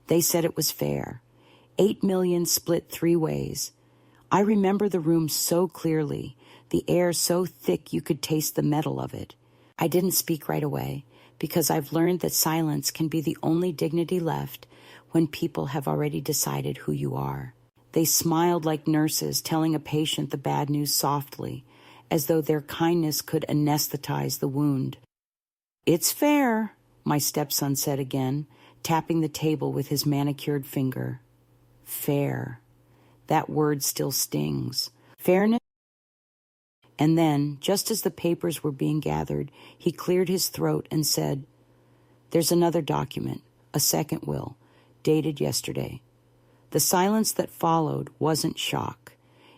They said it was fair. 8 million split 3 ways. I remember the room so clearly, the air so thick you could taste the metal of it. I didn't speak right away, because I've learned that silence can be the only dignity left when people have already decided who you are. They smiled like nurses telling a patient the bad news softly, as though their kindness could anesthetize the wound. "It's fair," my stepson said again, tapping the table with his manicured finger. Fair. That word still stings. Fairness? And then, just as the papers were being gathered, he cleared his throat and said, "There's another document, a second will, dated yesterday." The silence that followed wasn't shock.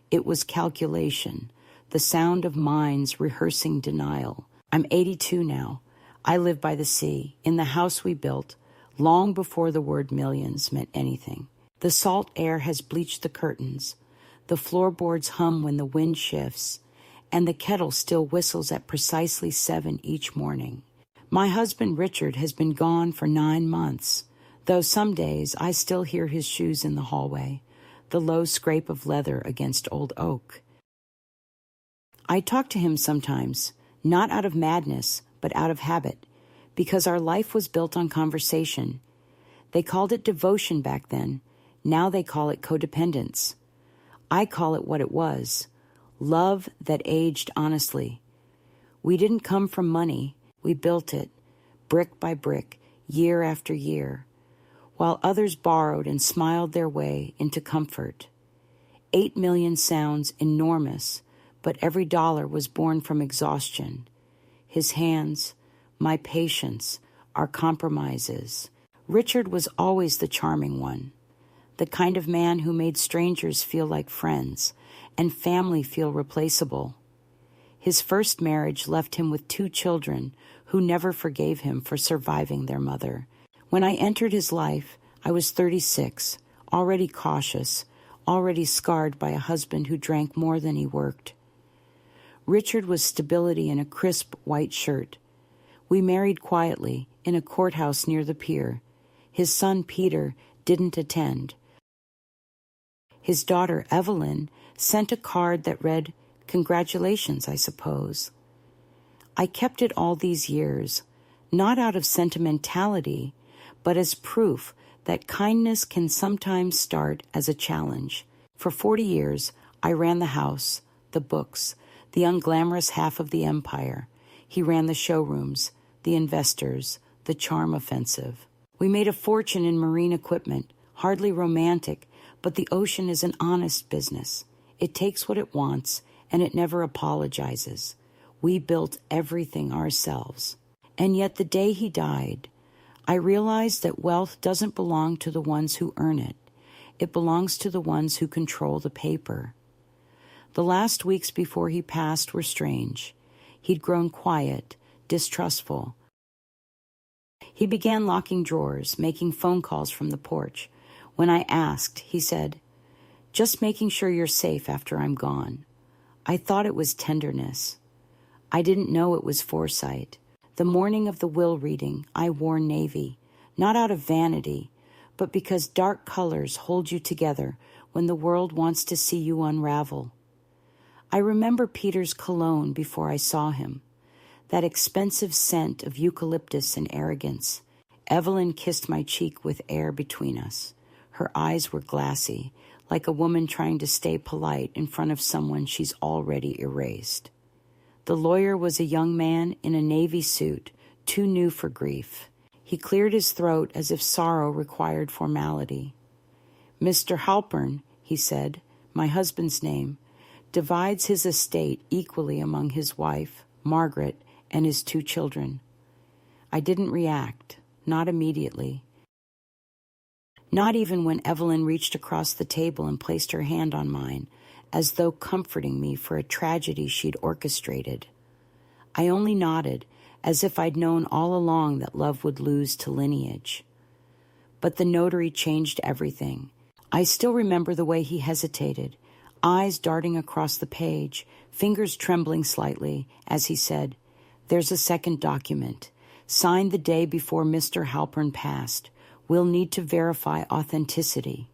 It was calculation, the sound of minds rehearsing denial. I'm 82 now. I live by the sea, in the house we built, long before the word millions meant anything. The salt air has bleached the curtains. The floorboards hum when the wind shifts, and the kettle still whistles at precisely 7 each morning. My husband Richard has been gone for 9 months, though some days I still hear his shoes in the hallway, the low scrape of leather against old oak. I talk to him sometimes, not out of madness, but out of habit, because our life was built on conversation. They called it devotion back then. Now they call it codependence. I call it what it was, love that aged honestly. We didn't come from money. We built it, brick by brick, year after year, while others borrowed and smiled their way into comfort. 8 million sounds enormous, but every dollar was born from exhaustion. His hands, my patience, our compromises. Richard was always the charming one, the kind of man who made strangers feel like friends and family feel replaceable. His first marriage left him with 2 children who never forgave him for surviving their mother. When I entered his life, I was 36, already cautious, already scarred by a husband who drank more than he worked. Richard was stability in a crisp white shirt. We married quietly in a courthouse near the pier. His son Peter didn't attend. His daughter Evelyn sent a card that read, "Congratulations, I suppose." I kept it all these years, not out of sentimentality, but as proof that kindness can sometimes start as a challenge. For 40 years, I ran the house, the books, the unglamorous half of the empire. He ran the showrooms, the investors, the charm offensive. We made a fortune in marine equipment, hardly romantic, but the ocean is an honest business. It takes what it wants, and it never apologizes. We built everything ourselves. And yet the day he died, I realized that wealth doesn't belong to the ones who earn it. It belongs to the ones who control the paper. The last weeks before he passed were strange. He'd grown quiet, distrustful. He began locking drawers, making phone calls from the porch. When I asked, he said, "Just making sure you're safe after I'm gone." I thought it was tenderness. I didn't know it was foresight. The morning of the will reading, I wore navy, not out of vanity, but because dark colors hold you together when the world wants to see you unravel. I remember Peter's cologne before I saw him, that expensive scent of eucalyptus and arrogance. Evelyn kissed my cheek with air between us. Her eyes were glassy, like a woman trying to stay polite in front of someone she's already erased. The lawyer was a young man in a navy suit, too new for grief. He cleared his throat as if sorrow required formality. "Mr. Halpern," he said, my husband's name, divides his estate equally among his wife, Margaret, and his 2 children. I didn't react, not immediately. Not even when Evelyn reached across the table and placed her hand on mine, as though comforting me for a tragedy she'd orchestrated. I only nodded, as if I'd known all along that love would lose to lineage. But the notary changed everything. I still remember the way he hesitated, eyes darting across the page, fingers trembling slightly, as he said, "There's a second document, signed the day before Mr. Halpern passed. We'll need to verify authenticity."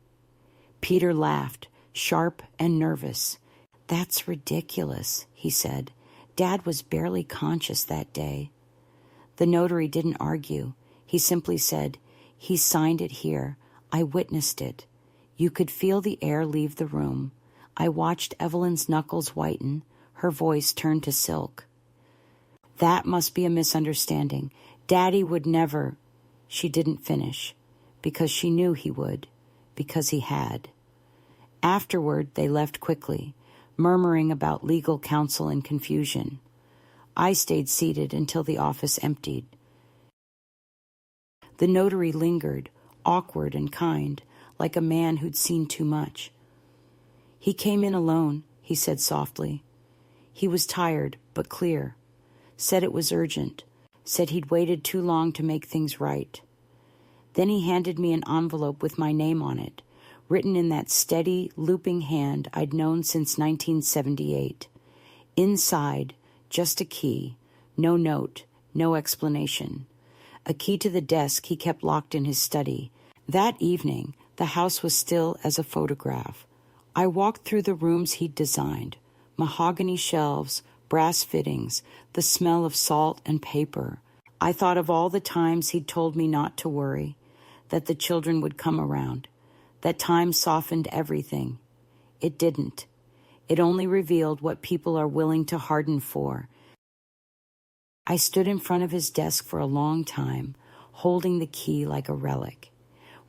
Peter laughed, sharp and nervous. "That's ridiculous," he said. "Dad was barely conscious that day." The notary didn't argue. He simply said, "He signed it here. I witnessed it." You could feel the air leave the room. I watched Evelyn's knuckles whiten, her voice turn to silk. "That must be a misunderstanding. Daddy would never—" She didn't finish, because she knew he would, because he had. Afterward, they left quickly, murmuring about legal counsel and confusion. I stayed seated until the office emptied. The notary lingered, awkward and kind, like a man who'd seen too much. "He came in alone," he said softly. He was tired, but clear. Said it was urgent. Said he'd waited too long to make things right. Then he handed me an envelope with my name on it, written in that steady, looping hand I'd known since 1978. Inside, just a key, no note, no explanation. A key to the desk he kept locked in his study. That evening, the house was still as a photograph. I walked through the rooms he'd designed, mahogany shelves, brass fittings, the smell of salt and paper. I thought of all the times he'd told me not to worry, that the children would come around, that time softened everything. It didn't. It only revealed what people are willing to harden for. I stood in front of his desk for a long time, holding the key like a relic.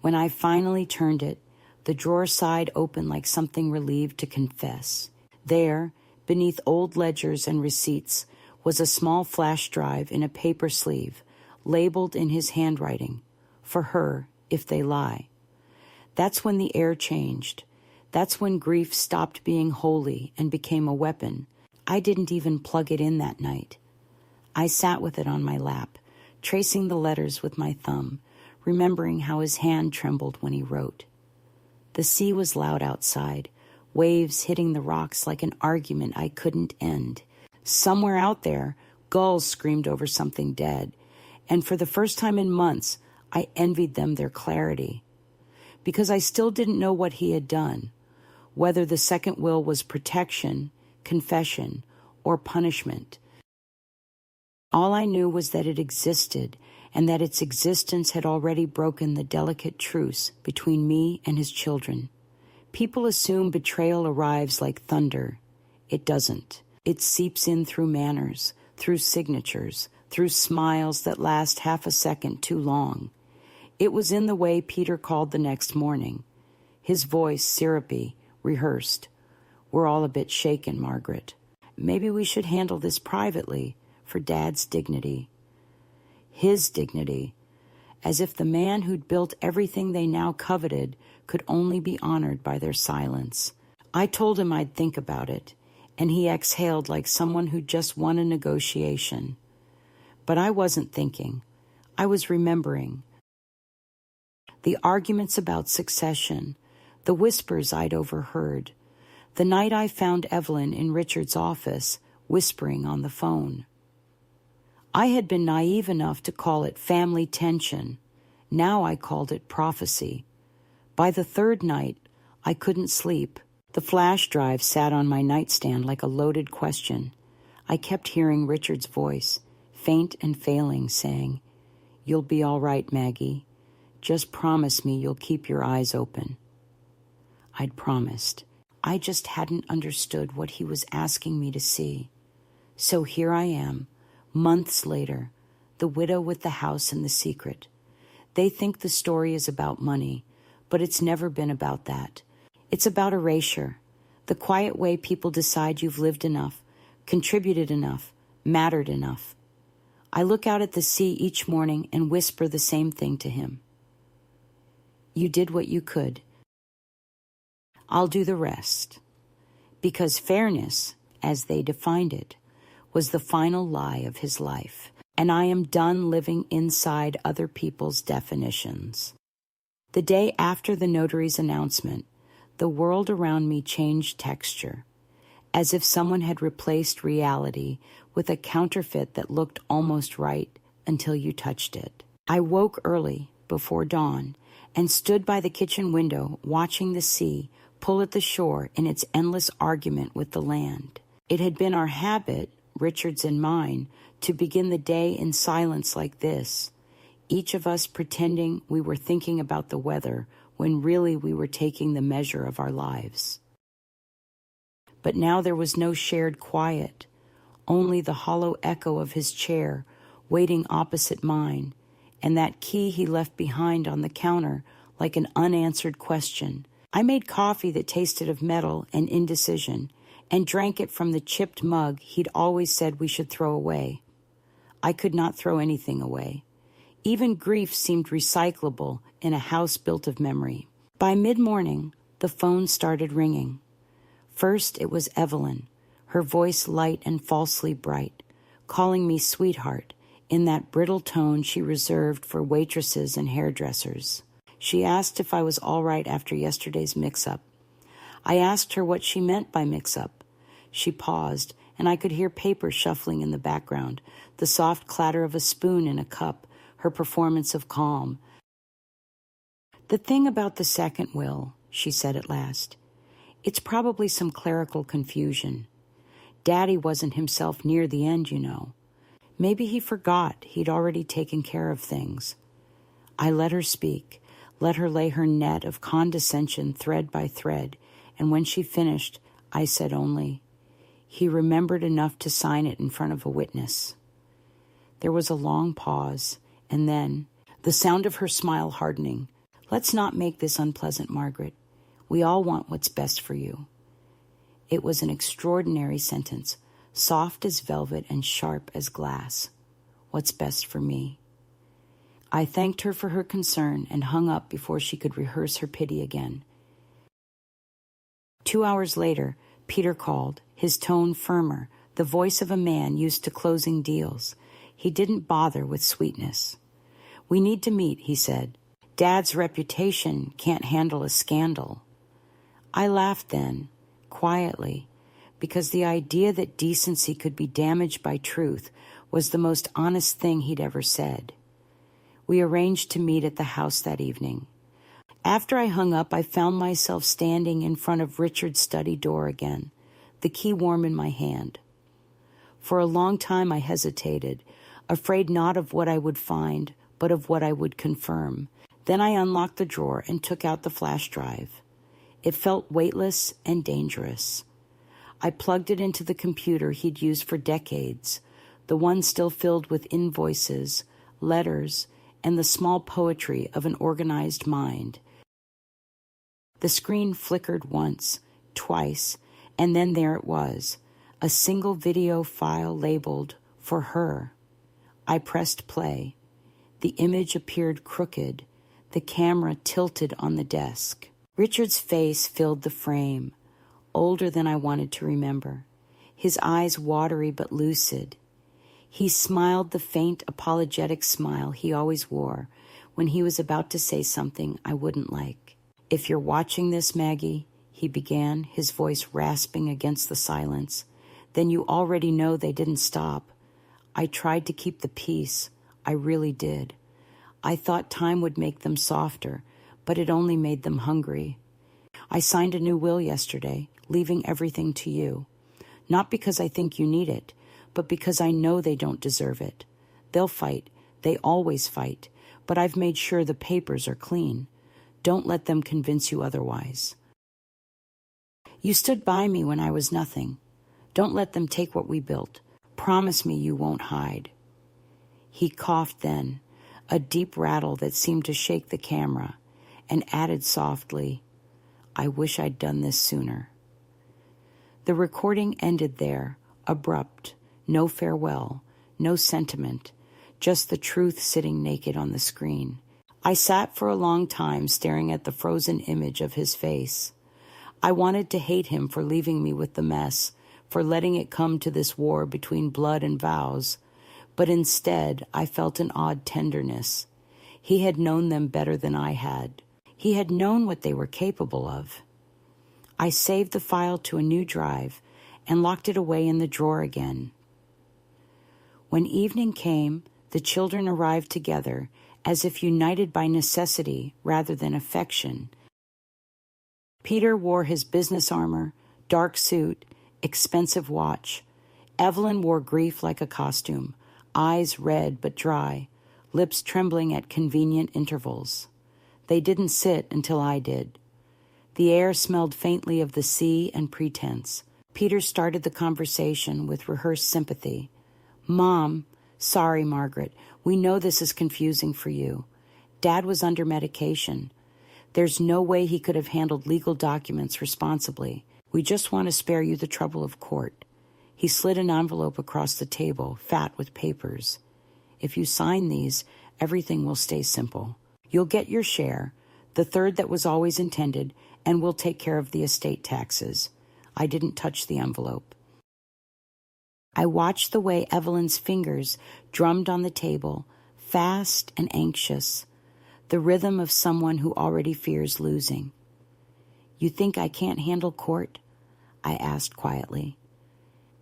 When I finally turned it, the drawer side opened like something relieved to confess. There, beneath old ledgers and receipts, was a small flash drive in a paper sleeve, labeled in his handwriting, "For her, if they lie." That's when the air changed. That's when grief stopped being holy and became a weapon. I didn't even plug it in that night. I sat with it on my lap, tracing the letters with my thumb, remembering how his hand trembled when he wrote. The sea was loud outside, waves hitting the rocks like an argument I couldn't end. Somewhere out there, gulls screamed over something dead, and for the first time in months, I envied them their clarity. Because I still didn't know what he had done, whether the second will was protection, confession, or punishment. All I knew was that it existed, and that its existence had already broken the delicate truce between me and his children. People assume betrayal arrives like thunder. It doesn't. It seeps in through manners, through signatures, through smiles that last half a second too long. It was in the way Peter called the next morning. His voice syrupy, rehearsed. "We're all a bit shaken, Margaret. Maybe we should handle this privately, for Dad's dignity." His dignity, as if the man who'd built everything they now coveted could only be honored by their silence. I told him I'd think about it, and he exhaled like someone who'd just won a negotiation. But I wasn't thinking. I was remembering. The arguments about succession, the whispers I'd overheard, the night I found Evelyn in Richard's office, whispering on the phone. I had been naive enough to call it family tension. Now I called it prophecy. By the third night, I couldn't sleep. The flash drive sat on my nightstand like a loaded question. I kept hearing Richard's voice, faint and failing, saying, "You'll be all right, Maggie. Just promise me you'll keep your eyes open." I'd promised. I just hadn't understood what he was asking me to see. So here I am, months later, the widow with the house and the secret. They think the story is about money, but it's never been about that. It's about erasure, the quiet way people decide you've lived enough, contributed enough, mattered enough. I look out at the sea each morning and whisper the same thing to him. You did what you could. I'll do the rest. Because fairness, as they defined it, was the final lie of his life, and I am done living inside other people's definitions. The day after the notary's announcement, the world around me changed texture, as if someone had replaced reality with a counterfeit that looked almost right until you touched it. I woke early, before dawn and stood by the kitchen window watching the sea pull at the shore in its endless argument with the land. It had been our habit, Richard's and mine, to begin the day in silence like this, each of us pretending we were thinking about the weather when really we were taking the measure of our lives. But now there was no shared quiet, only the hollow echo of his chair waiting opposite mine, and that key he left behind on the counter like an unanswered question. I made coffee that tasted of metal and indecision, and drank it from the chipped mug he'd always said we should throw away. I could not throw anything away. Even grief seemed recyclable in a house built of memory. By mid-morning, the phone started ringing. First it was Evelyn, her voice light and falsely bright, calling me sweetheart in that brittle tone she reserved for waitresses and hairdressers. She asked if I was all right after yesterday's mix-up. I asked her what she meant by mix-up. She paused, and I could hear paper shuffling in the background, the soft clatter of a spoon in a cup, her performance of calm. "The thing about the second will," she said at last, "it's probably some clerical confusion. Daddy wasn't himself near the end, you know. Maybe he forgot he'd already taken care of things." I let her speak, let her lay her net of condescension thread by thread, and when she finished, I said only, "He remembered enough to sign it in front of a witness." There was a long pause, and then, the sound of her smile hardening. "Let's not make this unpleasant, Margaret. We all want what's best for you." It was an extraordinary sentence, soft as velvet and sharp as glass. What's best for me? I thanked her for her concern and hung up before she could rehearse her pity again. 2 hours later, Peter called, his tone firmer, the voice of a man used to closing deals. He didn't bother with sweetness. "We need to meet," he said. "Dad's reputation can't handle a scandal." I laughed then, quietly, because the idea that decency could be damaged by truth was the most honest thing he'd ever said. We arranged to meet at the house that evening. After I hung up, I found myself standing in front of Richard's study door again, the key warm in my hand. For a long time I hesitated, afraid not of what I would find, but of what I would confirm. Then I unlocked the drawer and took out the flash drive. It felt weightless and dangerous. I plugged it into the computer he'd used for decades, the one still filled with invoices, letters, and the small poetry of an organized mind. The screen flickered once, twice, and then there it was, a single video file labeled "For Her." I pressed play. The image appeared crooked, the camera tilted on the desk. Richard's face filled the frame, older than I wanted to remember, his eyes watery but lucid. He smiled the faint apologetic smile he always wore when he was about to say something I wouldn't like. "If you're watching this, Maggie," he began, his voice rasping against the silence, "then you already know they didn't stop. I tried to keep the peace. I really did. I thought time would make them softer, but it only made them hungry. I signed a new will yesterday, leaving everything to you. Not because I think you need it, but because I know they don't deserve it. They'll fight. They always fight. But I've made sure the papers are clean. Don't let them convince you otherwise. You stood by me when I was nothing. Don't let them take what we built. Promise me you won't hide." He coughed then, a deep rattle that seemed to shake the camera, and added softly, "I wish I'd done this sooner." The recording ended there, abrupt, no farewell, no sentiment, just the truth sitting naked on the screen. I sat for a long time staring at the frozen image of his face. I wanted to hate him for leaving me with the mess, for letting it come to this war between blood and vows, but instead I felt an odd tenderness. He had known them better than I had. He had known what they were capable of. I saved the file to a new drive and locked it away in the drawer again. When evening came, the children arrived together, as if united by necessity rather than affection. Peter wore his business armor, dark suit, expensive watch. Evelyn wore grief like a costume, eyes red but dry, lips trembling at convenient intervals. They didn't sit until I did. The air smelled faintly of the sea and pretense. Peter started the conversation with rehearsed sympathy. "Mom, sorry, Margaret. We know this is confusing for you. Dad was under medication. There's no way he could have handled legal documents responsibly. We just want to spare you the trouble of court." He slid an envelope across the table, fat with papers. "If you sign these, everything will stay simple. You'll get your share, the third that was always intended, and we'll take care of the estate taxes." I didn't touch the envelope. I watched the way Evelyn's fingers drummed on the table, fast and anxious, the rhythm of someone who already fears losing. "You think I can't handle court?" I asked quietly.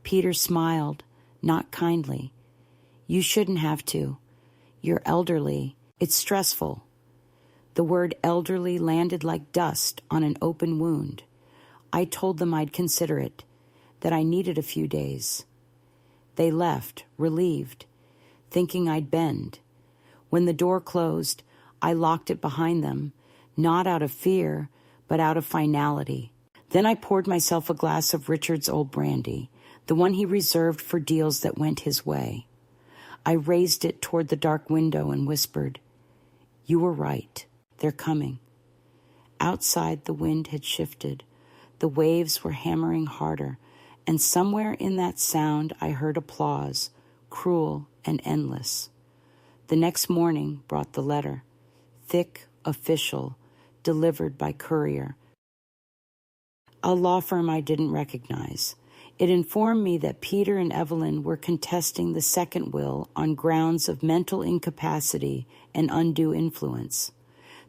Peter smiled, not kindly. "You shouldn't have to. You're elderly. It's stressful." The word elderly landed like dust on an open wound. I told them I'd consider it, that I needed a few days. They left, relieved, thinking I'd bend. When the door closed, I locked it behind them, not out of fear, but out of finality. Then I poured myself a glass of Richard's old brandy, the one he reserved for deals that went his way. I raised it toward the dark window and whispered, "You were right. They're coming." Outside, the wind had shifted. The waves were hammering harder, and somewhere in that sound I heard applause, cruel and endless. The next morning brought the letter, thick, official, delivered by courier. A law firm I didn't recognize. It informed me that Peter and Evelyn were contesting the second will on grounds of mental incapacity and undue influence.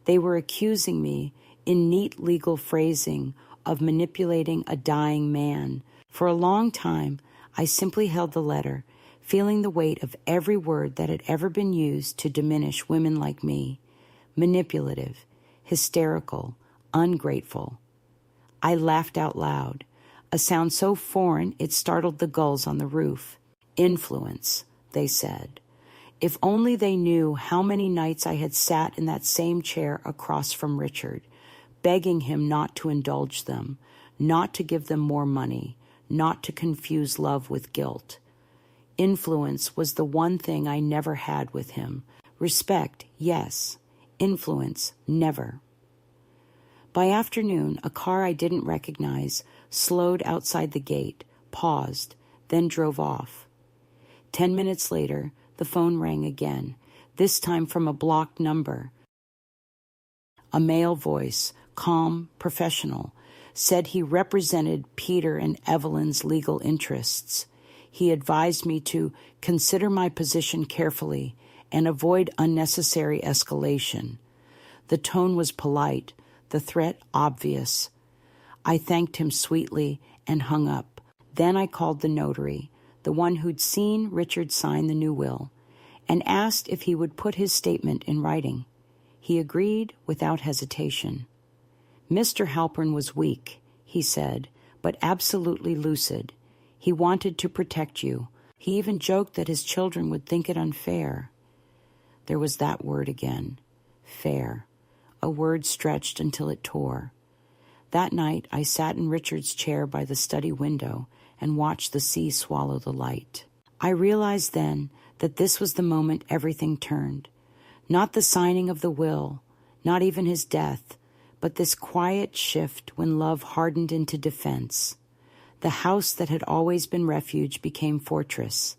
They were accusing me, in neat legal phrasing, of manipulating a dying man. For a long time, I simply held the letter, feeling the weight of every word that had ever been used to diminish women like me. Manipulative, hysterical, ungrateful. I laughed out loud, a sound so foreign it startled the gulls on the roof. "Influence," they said. If only they knew how many nights I had sat in that same chair across from Richard, begging him not to indulge them, not to give them more money, not to confuse love with guilt. Influence was the one thing I never had with him. Respect, yes. Influence, never. By afternoon, a car I didn't recognize slowed outside the gate, paused, then drove off. 10 minutes later, the phone rang again, this time from a blocked number. A male voice, calm, professional, said he represented Peter and Evelyn's legal interests. He advised me to consider my position carefully and avoid unnecessary escalation. The tone was polite, the threat obvious. I thanked him sweetly and hung up. Then I called the notary, the one who'd seen Richard sign the new will, and asked if he would put his statement in writing. He agreed without hesitation. "Mr. Halpern was weak," he said, "but absolutely lucid. He wanted to protect you. He even joked that his children would think it unfair." There was that word again, fair, a word stretched until it tore. That night I sat in Richard's chair by the study window and watched the sea swallow the light. I realized then that this was the moment everything turned. Not the signing of the will, not even his death, but this quiet shift when love hardened into defense. The house that had always been refuge became fortress.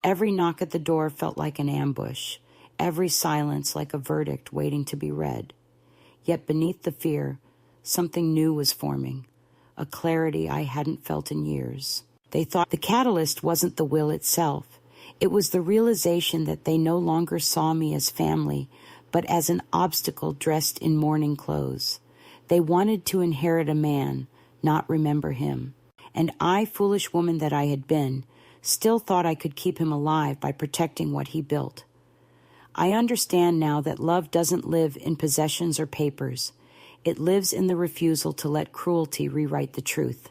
Every knock at the door felt like an ambush, every silence like a verdict waiting to be read. Yet beneath the fear, something new was forming, a clarity I hadn't felt in years. They thought the catalyst wasn't the will itself. It was the realization that they no longer saw me as family, but as an obstacle dressed in mourning clothes. They wanted to inherit a man, not remember him. And I, foolish woman that I had been, still thought I could keep him alive by protecting what he built. I understand now that love doesn't live in possessions or papers. It lives in the refusal to let cruelty rewrite the truth.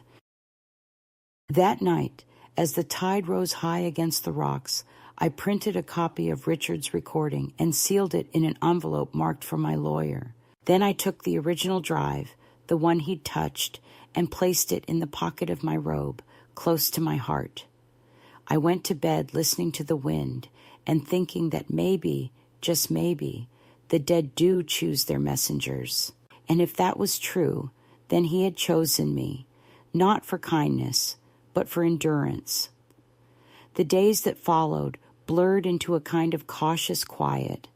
That night, as the tide rose high against the rocks, I printed a copy of Richard's recording and sealed it in an envelope marked for my lawyer. Then I took the original drive, the one he'd touched, and placed it in the pocket of my robe, close to my heart. I went to bed listening to the wind and thinking that maybe, just maybe, the dead do choose their messengers. And if that was true, then he had chosen me, not for kindness, but for endurance. The days that followed blurred into a kind of cautious quiet,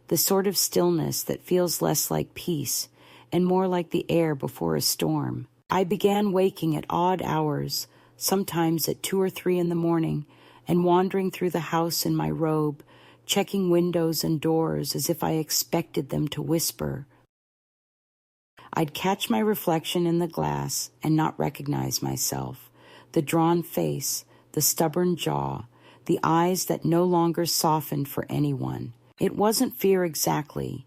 the sort of stillness that feels less like peace and more like the air before a storm. I began waking at odd hours, sometimes at 2 or 3 in the morning, and wandering through the house in my robe, checking windows and doors as if I expected them to whisper. I'd catch my reflection in the glass and not recognize myself, the drawn face, the stubborn jaw, the eyes that no longer softened for anyone. It wasn't fear exactly,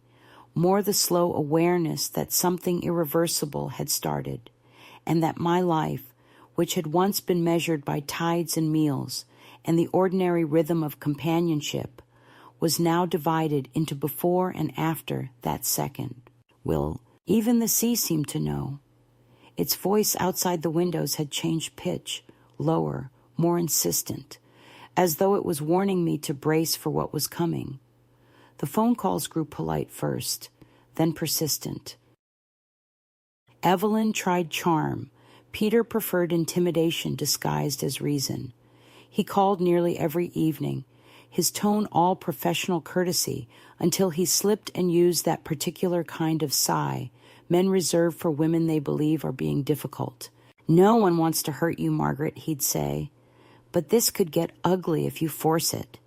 more the slow awareness that something irreversible had started, and that my life, which had once been measured by tides and meals and the ordinary rhythm of companionship, was now divided into before and after that second. Will, even the sea seemed to know. Its voice outside the windows had changed pitch, lower, more insistent, as though it was warning me to brace for what was coming. The phone calls grew polite first, then persistent. Evelyn tried charm. Peter preferred intimidation disguised as reason. He called nearly every evening, his tone all professional courtesy, until he slipped and used that particular kind of sigh men reserve for women they believe are being difficult. "No one wants to hurt you, Margaret," he'd say, "but this could get ugly if you force it."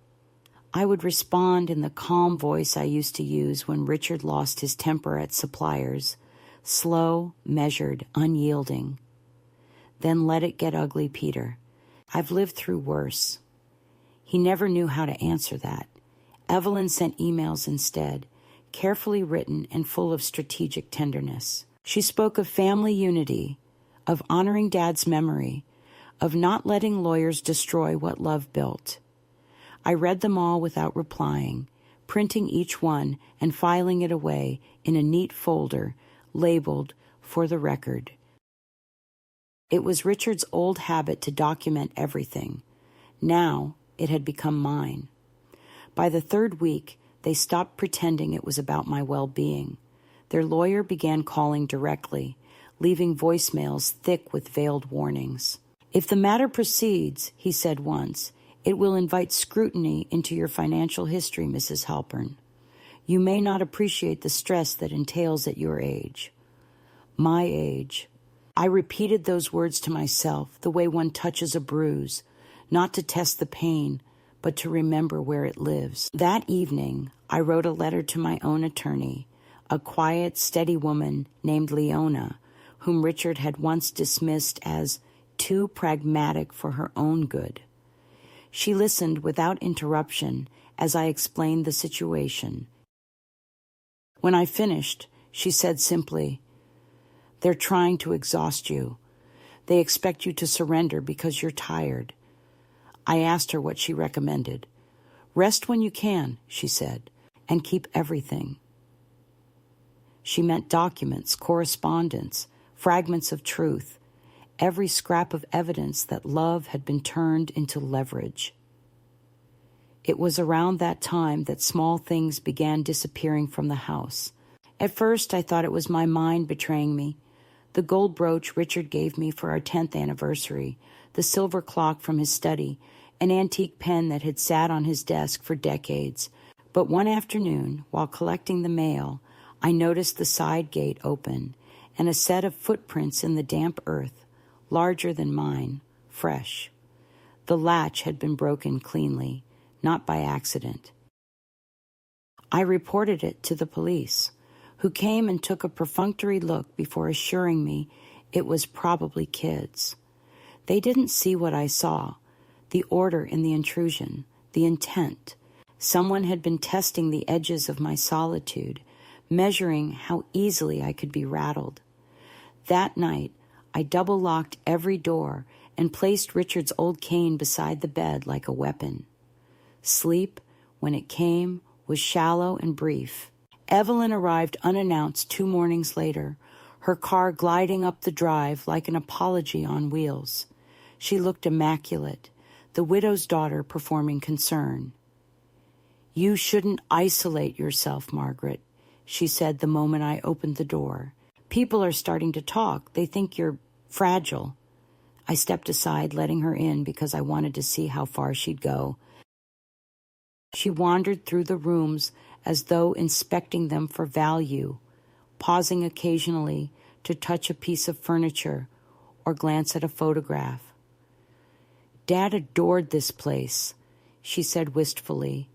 I would respond in the calm voice I used to use when Richard lost his temper at suppliers, slow, measured, unyielding. "Then let it get ugly, Peter. I've lived through worse." He never knew how to answer that. Evelyn sent emails instead, carefully written and full of strategic tenderness. She spoke of family unity, of honoring Dad's memory, of not letting lawyers destroy what love built. I read them all without replying, printing each one and filing it away in a neat folder labeled "For the Record." It was Richard's old habit to document everything. Now it had become mine. By the 3rd week, they stopped pretending it was about my well-being. Their lawyer began calling directly, leaving voicemails thick with veiled warnings. "If the matter proceeds," he said once, "it will invite scrutiny into your financial history, Mrs. Halpern. You may not appreciate the stress that entails at your age." My age. I repeated those words to myself the way one touches a bruise, not to test the pain, but to remember where it lives. That evening, I wrote a letter to my own attorney, a quiet, steady woman named Leona, whom Richard had once dismissed as too pragmatic for her own good. She listened without interruption as I explained the situation. When I finished, she said simply, "They're trying to exhaust you. They expect you to surrender because you're tired." I asked her what she recommended. "Rest when you can," she said, "and keep everything." She meant documents, correspondence, fragments of truth, every scrap of evidence that love had been turned into leverage. It was around that time that small things began disappearing from the house. At first, I thought it was my mind betraying me. The gold brooch Richard gave me for our 10th anniversary, the silver clock from his study, an antique pen that had sat on his desk for decades. But one afternoon, while collecting the mail, I noticed the side gate open and a set of footprints in the damp earth, larger than mine, fresh. The latch had been broken cleanly, not by accident. I reported it to the police, who came and took a perfunctory look before assuring me it was probably kids. They didn't see what I saw, the order in the intrusion, the intent, Someone had been testing the edges of my solitude, measuring how easily I could be rattled. That night, I double-locked every door and placed Richard's old cane beside the bed like a weapon. Sleep, when it came, was shallow and brief. Evelyn arrived unannounced 2 mornings later, her car gliding up the drive like an apology on wheels. She looked immaculate, the widow's daughter performing concern. "You shouldn't isolate yourself, Margaret," she said the moment I opened the door. "People are starting to talk. They think you're fragile." I stepped aside, letting her in because I wanted to see how far she'd go. She wandered through the rooms as though inspecting them for value, pausing occasionally to touch a piece of furniture or glance at a photograph. "Dad adored this place," she said wistfully,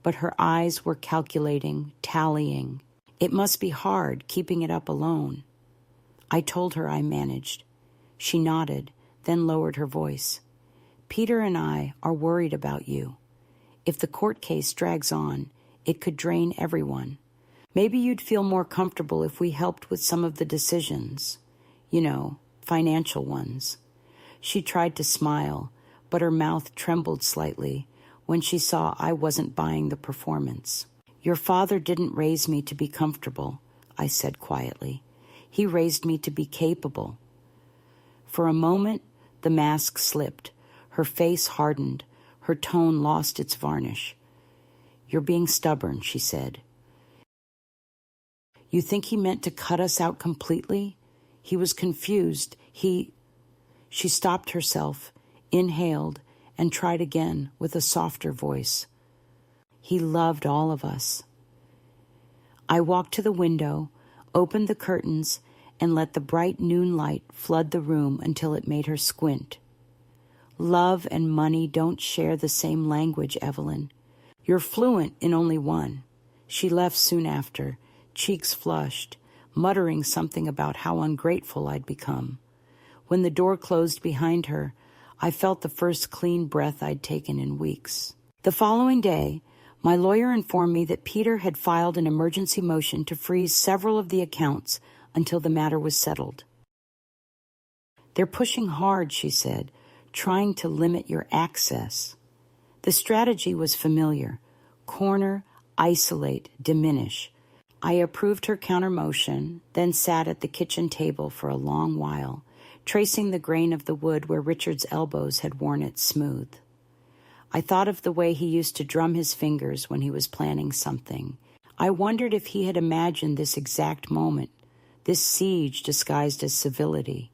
but her eyes were calculating, tallying. "It must be hard keeping it up alone." I told her I managed. She nodded, then lowered her voice. "Peter and I are worried about you. If the court case drags on, it could drain everyone. Maybe you'd feel more comfortable if we helped with some of the decisions. Financial ones." She tried to smile, but her mouth trembled slightly when she saw I wasn't buying the performance. "Your father didn't raise me to be comfortable," I said quietly. "He raised me to be capable." For a moment, the mask slipped. Her face hardened. Her tone lost its varnish. "You're being stubborn," she said. "You think he meant to cut us out completely? He was confused. She stopped herself, inhaled, and tried again with a softer voice. "He loved all of us." I walked to the window, opened the curtains, and let the bright noon light flood the room until it made her squint. "Love and money don't share the same language, Evelyn. You're fluent in only one." She left soon after, cheeks flushed, muttering something about how ungrateful I'd become. When the door closed behind her, I felt the first clean breath I'd taken in weeks. The following day, my lawyer informed me that Peter had filed an emergency motion to freeze several of the accounts until the matter was settled. "They're pushing hard," she said, "trying to limit your access." The strategy was familiar: corner, isolate, diminish. I approved her counter-motion, then sat at the kitchen table for a long while, tracing the grain of the wood where Richard's elbows had worn it smooth. I thought of the way he used to drum his fingers when he was planning something. I wondered if he had imagined this exact moment, this siege disguised as civility.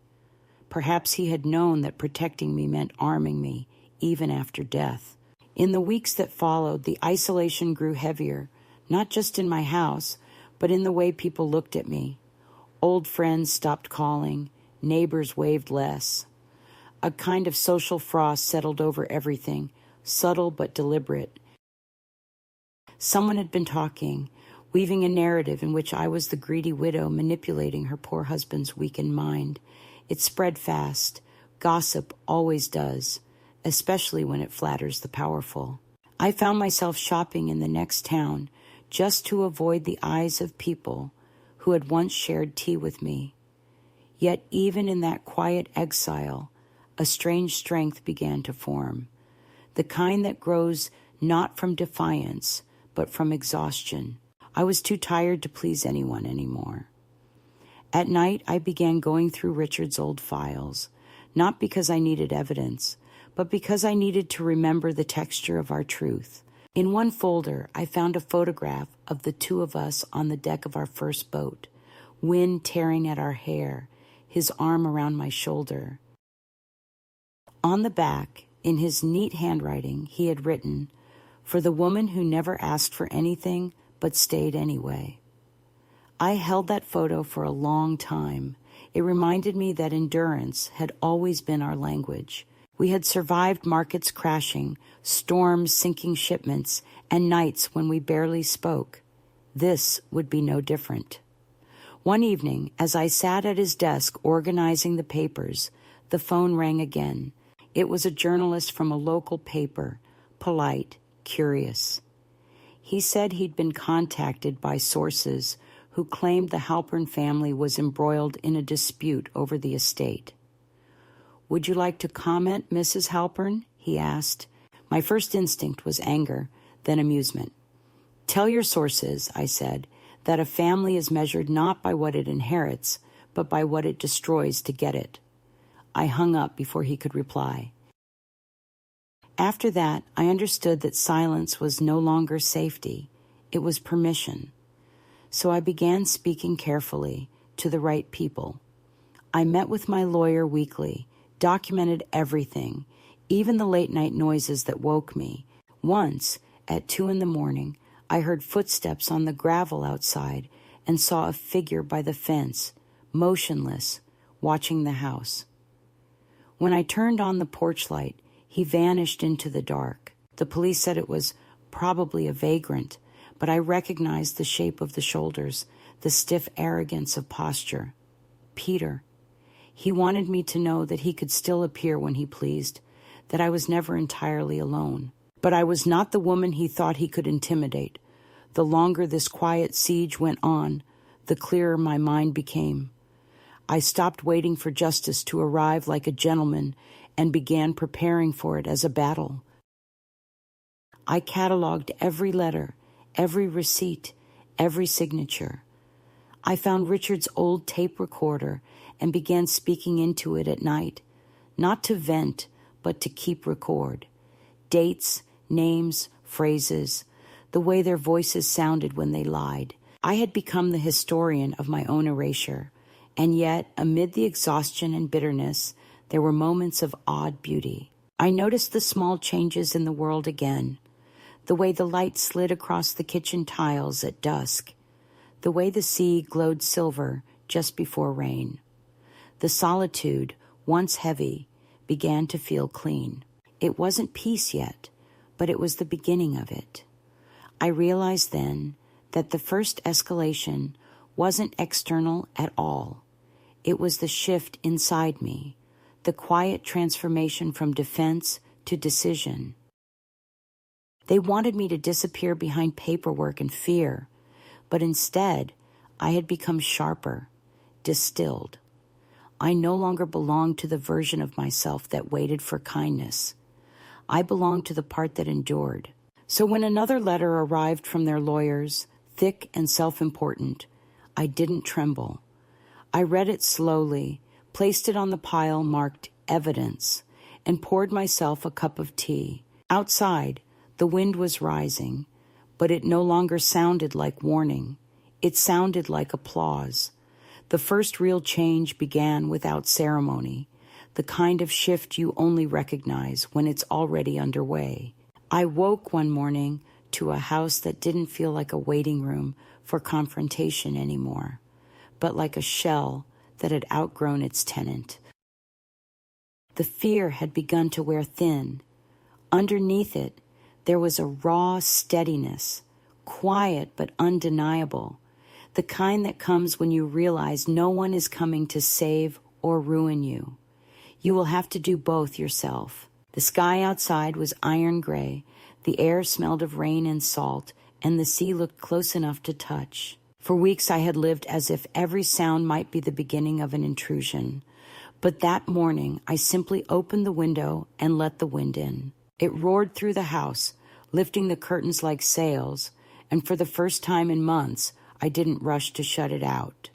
Perhaps he had known that protecting me meant arming me, even after death. In the weeks that followed, the isolation grew heavier, not just in my house, but in the way people looked at me. Old friends stopped calling, neighbors waved less. A kind of social frost settled over everything, subtle but deliberate. Someone had been talking, weaving a narrative in which I was the greedy widow manipulating her poor husband's weakened mind. It spread fast. Gossip always does, especially when it flatters the powerful. I found myself shopping in the next town just to avoid the eyes of people who had once shared tea with me. Yet even in that quiet exile, a strange strength began to form, the kind that grows not from defiance, but from exhaustion. I was too tired to please anyone anymore. At night, I began going through Richard's old files, not because I needed evidence, but because I needed to remember the texture of our truth. In one folder, I found a photograph of the two of us on the deck of our first boat, wind tearing at our hair, his arm around my shoulder. On the back, in his neat handwriting, he had written, "For the woman who never asked for anything but stayed anyway." I held that photo for a long time. It reminded me that endurance had always been our language. We had survived markets crashing, storms sinking shipments, and nights when we barely spoke. This would be no different. One evening, as I sat at his desk organizing the papers, the phone rang again. It was a journalist from a local paper, polite, curious. He said he'd been contacted by sources who claimed the Halpern family was embroiled in a dispute over the estate. "Would you like to comment, Mrs. Halpern?" he asked. My first instinct was anger, then amusement. "Tell your sources," I said, "that a family is measured not by what it inherits, but by what it destroys to get it." I hung up before he could reply. After that, I understood that silence was no longer safety. It was permission. So I began speaking carefully to the right people. I met with my lawyer weekly, documented everything, even the late-night noises that woke me. Once, at 2 a.m, I heard footsteps on the gravel outside and saw a figure by the fence, motionless, watching the house. When I turned on the porch light, he vanished into the dark. The police said it was probably a vagrant, but I recognized the shape of the shoulders, the stiff arrogance of posture. Peter. He wanted me to know that he could still appear when he pleased, that I was never entirely alone. But I was not the woman he thought he could intimidate. The longer this quiet siege went on, the clearer my mind became. I stopped waiting for justice to arrive like a gentleman and began preparing for it as a battle. I cataloged every letter, every receipt, every signature. I found Richard's old tape recorder and began speaking into it at night, not to vent, but to keep record. Dates, names, phrases, the way their voices sounded when they lied. I had become the historian of my own erasure, and yet, amid the exhaustion and bitterness, there were moments of odd beauty. I noticed the small changes in the world again, the way the light slid across the kitchen tiles at dusk, the way the sea glowed silver just before rain. The solitude, once heavy, began to feel clean. It wasn't peace yet, but it was the beginning of it. I realized then that the first escalation wasn't external at all. It was the shift inside me, the quiet transformation from defense to decision. They wanted me to disappear behind paperwork and fear, but instead, I had become sharper, distilled. I no longer belonged to the version of myself that waited for kindness. I belonged to the part that endured. So when another letter arrived from their lawyers, thick and self-important, I didn't tremble. I read it slowly, placed it on the pile marked evidence, and poured myself a cup of tea. Outside, the wind was rising, but it no longer sounded like warning. It sounded like applause. The first real change began without ceremony, the kind of shift you only recognize when it's already underway. I woke one morning to a house that didn't feel like a waiting room for confrontation anymore, but like a shell that had outgrown its tenant. The fear had begun to wear thin. Underneath it, there was a raw steadiness, quiet but undeniable, the kind that comes when you realize no one is coming to save or ruin you. You will have to do both yourself. The sky outside was iron gray, the air smelled of rain and salt, and the sea looked close enough to touch. For weeks I had lived as if every sound might be the beginning of an intrusion. But that morning I simply opened the window and let the wind in. It roared through the house, lifting the curtains like sails, and for the first time in months, I didn't rush to shut it out.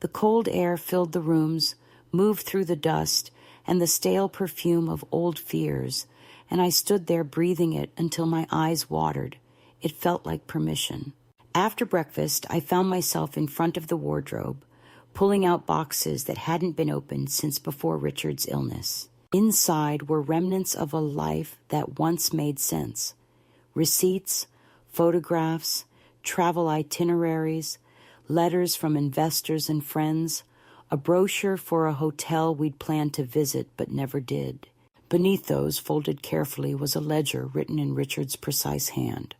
The cold air filled the rooms, moved through the dust and the stale perfume of old fears, and I stood there breathing it until my eyes watered. It felt like permission. After breakfast, I found myself in front of the wardrobe, pulling out boxes that hadn't been opened since before Richard's illness. Inside were remnants of a life that once made sense. Receipts, photographs, travel itineraries, letters from investors and friends, a brochure for a hotel we'd planned to visit but never did. Beneath those, folded carefully, was a ledger written in Richard's precise hand.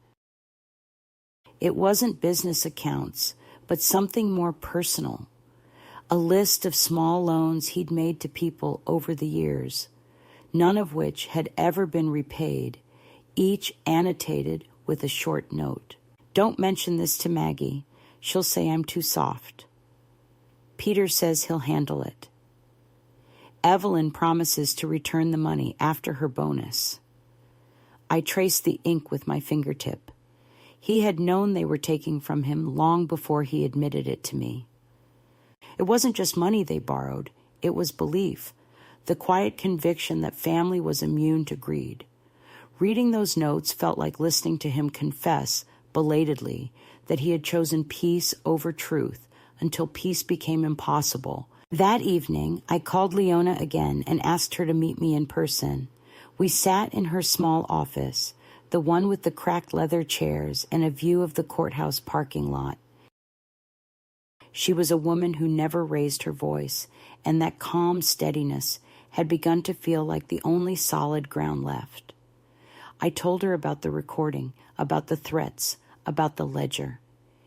It wasn't business accounts, but something more personal. A list of small loans he'd made to people over the years, none of which had ever been repaid, each annotated with a short note. Don't mention this to Maggie. She'll say I'm too soft. Peter says he'll handle it. Evelyn promises to return the money after her bonus. I traced the ink with my fingertip. He had known they were taking from him long before he admitted it to me. It wasn't just money they borrowed. It was belief, the quiet conviction that family was immune to greed. Reading those notes felt like listening to him confess, belatedly, that he had chosen peace over truth until peace became impossible. That evening, I called Leona again and asked her to meet me in person. We sat in her small office, the one with the cracked leather chairs and a view of the courthouse parking lot. She was a woman who never raised her voice, and that calm steadiness had begun to feel like the only solid ground left. I told her about the recording, about the threats, about the ledger.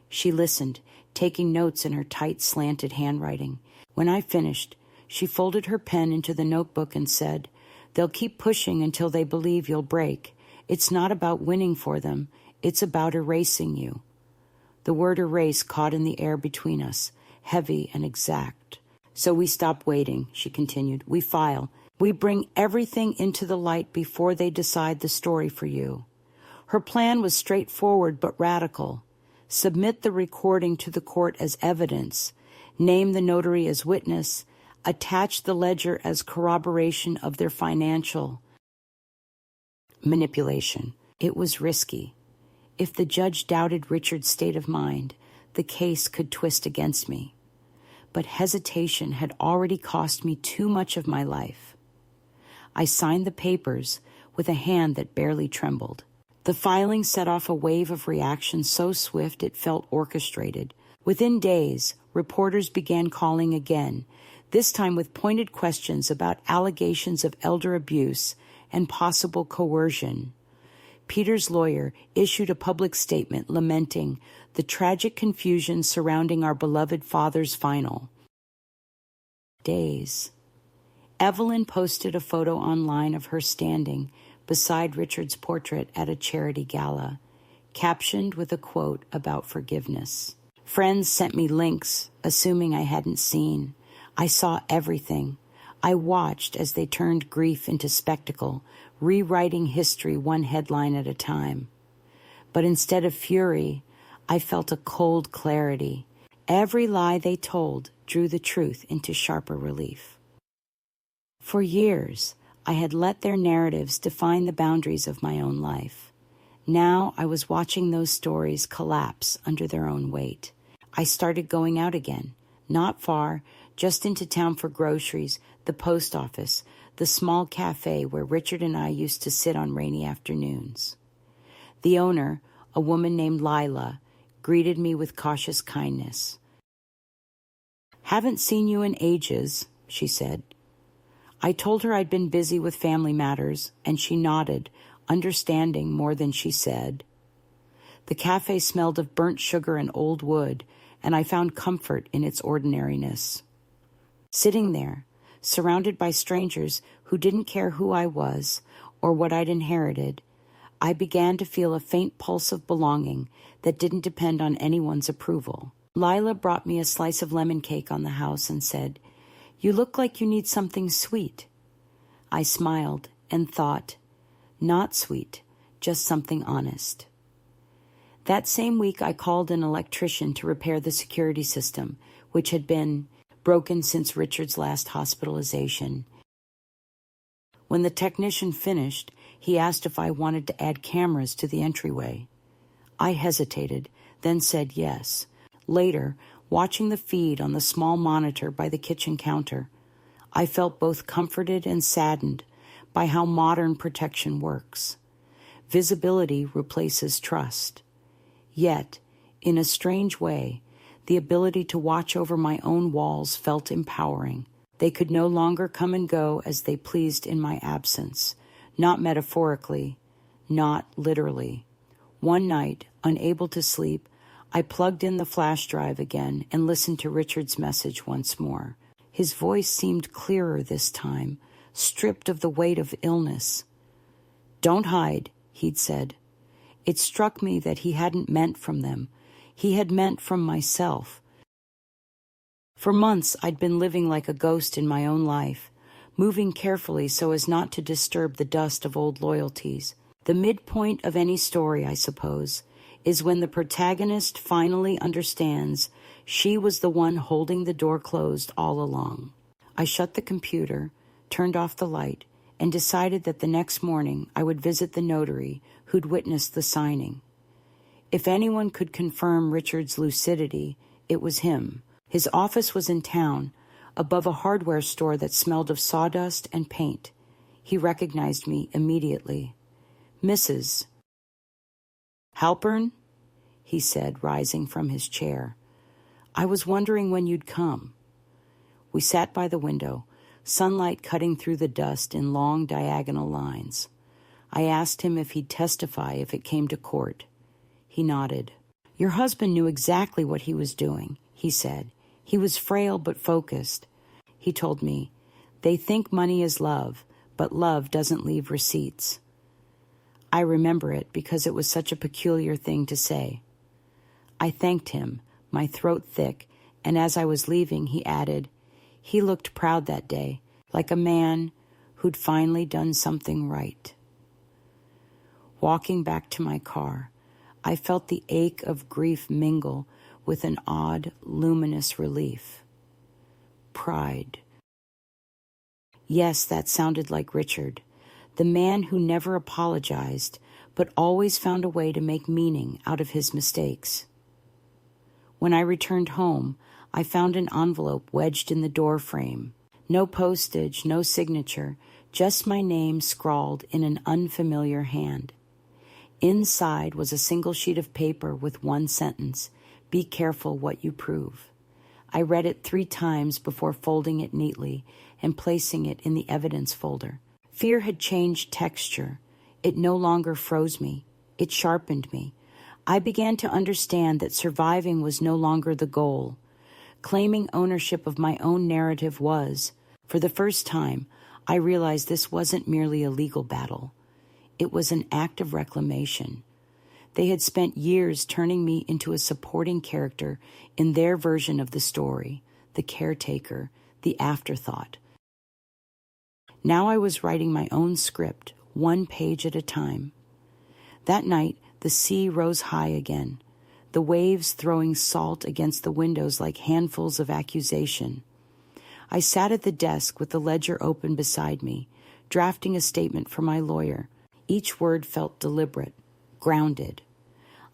She listened, taking notes in her tight, slanted handwriting. When I finished, she folded her pen into the notebook and said, "They'll keep pushing until they believe you'll break. It's not about winning for them. It's about erasing you." The word erase caught in the air between us, heavy and exact. "So we stop waiting," she continued. "We file. We bring everything into the light before they decide the story for you." Her plan was straightforward but radical. Submit the recording to the court as evidence. Name the notary as witness. Attach the ledger as corroboration of their financial manipulation. It was risky. If the judge doubted Richard's state of mind, the case could twist against me. But hesitation had already cost me too much of my life. I signed the papers with a hand that barely trembled. The filing set off a wave of reaction so swift it felt orchestrated. Within days, reporters began calling again, this time with pointed questions about allegations of elder abuse and possible coercion. Peter's lawyer issued a public statement lamenting the tragic confusion surrounding our beloved father's final days. Evelyn posted a photo online of her standing beside Richard's portrait at a charity gala, captioned with a quote about forgiveness. Friends sent me links, assuming I hadn't seen. I saw everything. I watched as they turned grief into spectacle, rewriting history one headline at a time. But instead of fury, I felt a cold clarity. Every lie they told drew the truth into sharper relief. For years, I had let their narratives define the boundaries of my own life. Now I was watching those stories collapse under their own weight. I started going out again, not far, just into town for groceries, the post office, the small cafe where Richard and I used to sit on rainy afternoons. The owner, a woman named Lila, greeted me with cautious kindness. "Haven't seen you in ages," she said. I told her I'd been busy with family matters, and she nodded, understanding more than she said. The cafe smelled of burnt sugar and old wood, and I found comfort in its ordinariness. Sitting there, surrounded by strangers who didn't care who I was or what I'd inherited, I began to feel a faint pulse of belonging that didn't depend on anyone's approval. Lila brought me a slice of lemon cake on the house and said, "You look like you need something sweet." I smiled and thought, not sweet, just something honest. That same week, I called an electrician to repair the security system, which had been broken since Richard's last hospitalization. When the technician finished, he asked if I wanted to add cameras to the entryway. I hesitated, then said yes. Later, watching the feed on the small monitor by the kitchen counter, I felt both comforted and saddened by how modern protection works. Visibility replaces trust. Yet, in a strange way, the ability to watch over my own walls felt empowering. They could no longer come and go as they pleased in my absence, not metaphorically, not literally. One night, unable to sleep, I plugged in the flash drive again and listened to Richard's message once more. His voice seemed clearer this time, stripped of the weight of illness. "Don't hide," he'd said. It struck me that he hadn't meant from them. He had meant from myself. For months, I'd been living like a ghost in my own life, moving carefully so as not to disturb the dust of old loyalties. The midpoint of any story, I suppose, is when the protagonist finally understands she was the one holding the door closed all along. I shut the computer, turned off the light, and decided that the next morning I would visit the notary who'd witnessed the signing. If anyone could confirm Richard's lucidity, it was him. His office was in town, above a hardware store that smelled of sawdust and paint. He recognized me immediately. "Mrs. Halpern?" he said, rising from his chair. "I was wondering when you'd come." We sat by the window, sunlight cutting through the dust in long diagonal lines. I asked him if he'd testify if it came to court. He nodded. "Your husband knew exactly what he was doing," he said. "He was frail but focused." He told me, "They think money is love, but love doesn't leave receipts." I remember it because it was such a peculiar thing to say. I thanked him, my throat thick, and as I was leaving, he added, "He looked proud that day, like a man who'd finally done something right." Walking back to my car, I felt the ache of grief mingle with an odd, luminous relief. Pride. Yes, that sounded like Richard, the man who never apologized, but always found a way to make meaning out of his mistakes. When I returned home, I found an envelope wedged in the door frame. No postage, no signature, just my name scrawled in an unfamiliar hand. Inside was a single sheet of paper with one sentence, "Be careful what you prove." I read it 3 times before folding it neatly and placing it in the evidence folder. Fear had changed texture. It no longer froze me. It sharpened me. I began to understand that surviving was no longer the goal. Claiming ownership of my own narrative was. For the first time, I realized this wasn't merely a legal battle. It was an act of reclamation. They had spent years turning me into a supporting character in their version of the story, the caretaker, the afterthought. Now I was writing my own script, 1 page at a time. That night, the sea rose high again, the waves throwing salt against the windows like handfuls of accusation. I sat at the desk with the ledger open beside me, drafting a statement for my lawyer. Each word felt deliberate, grounded.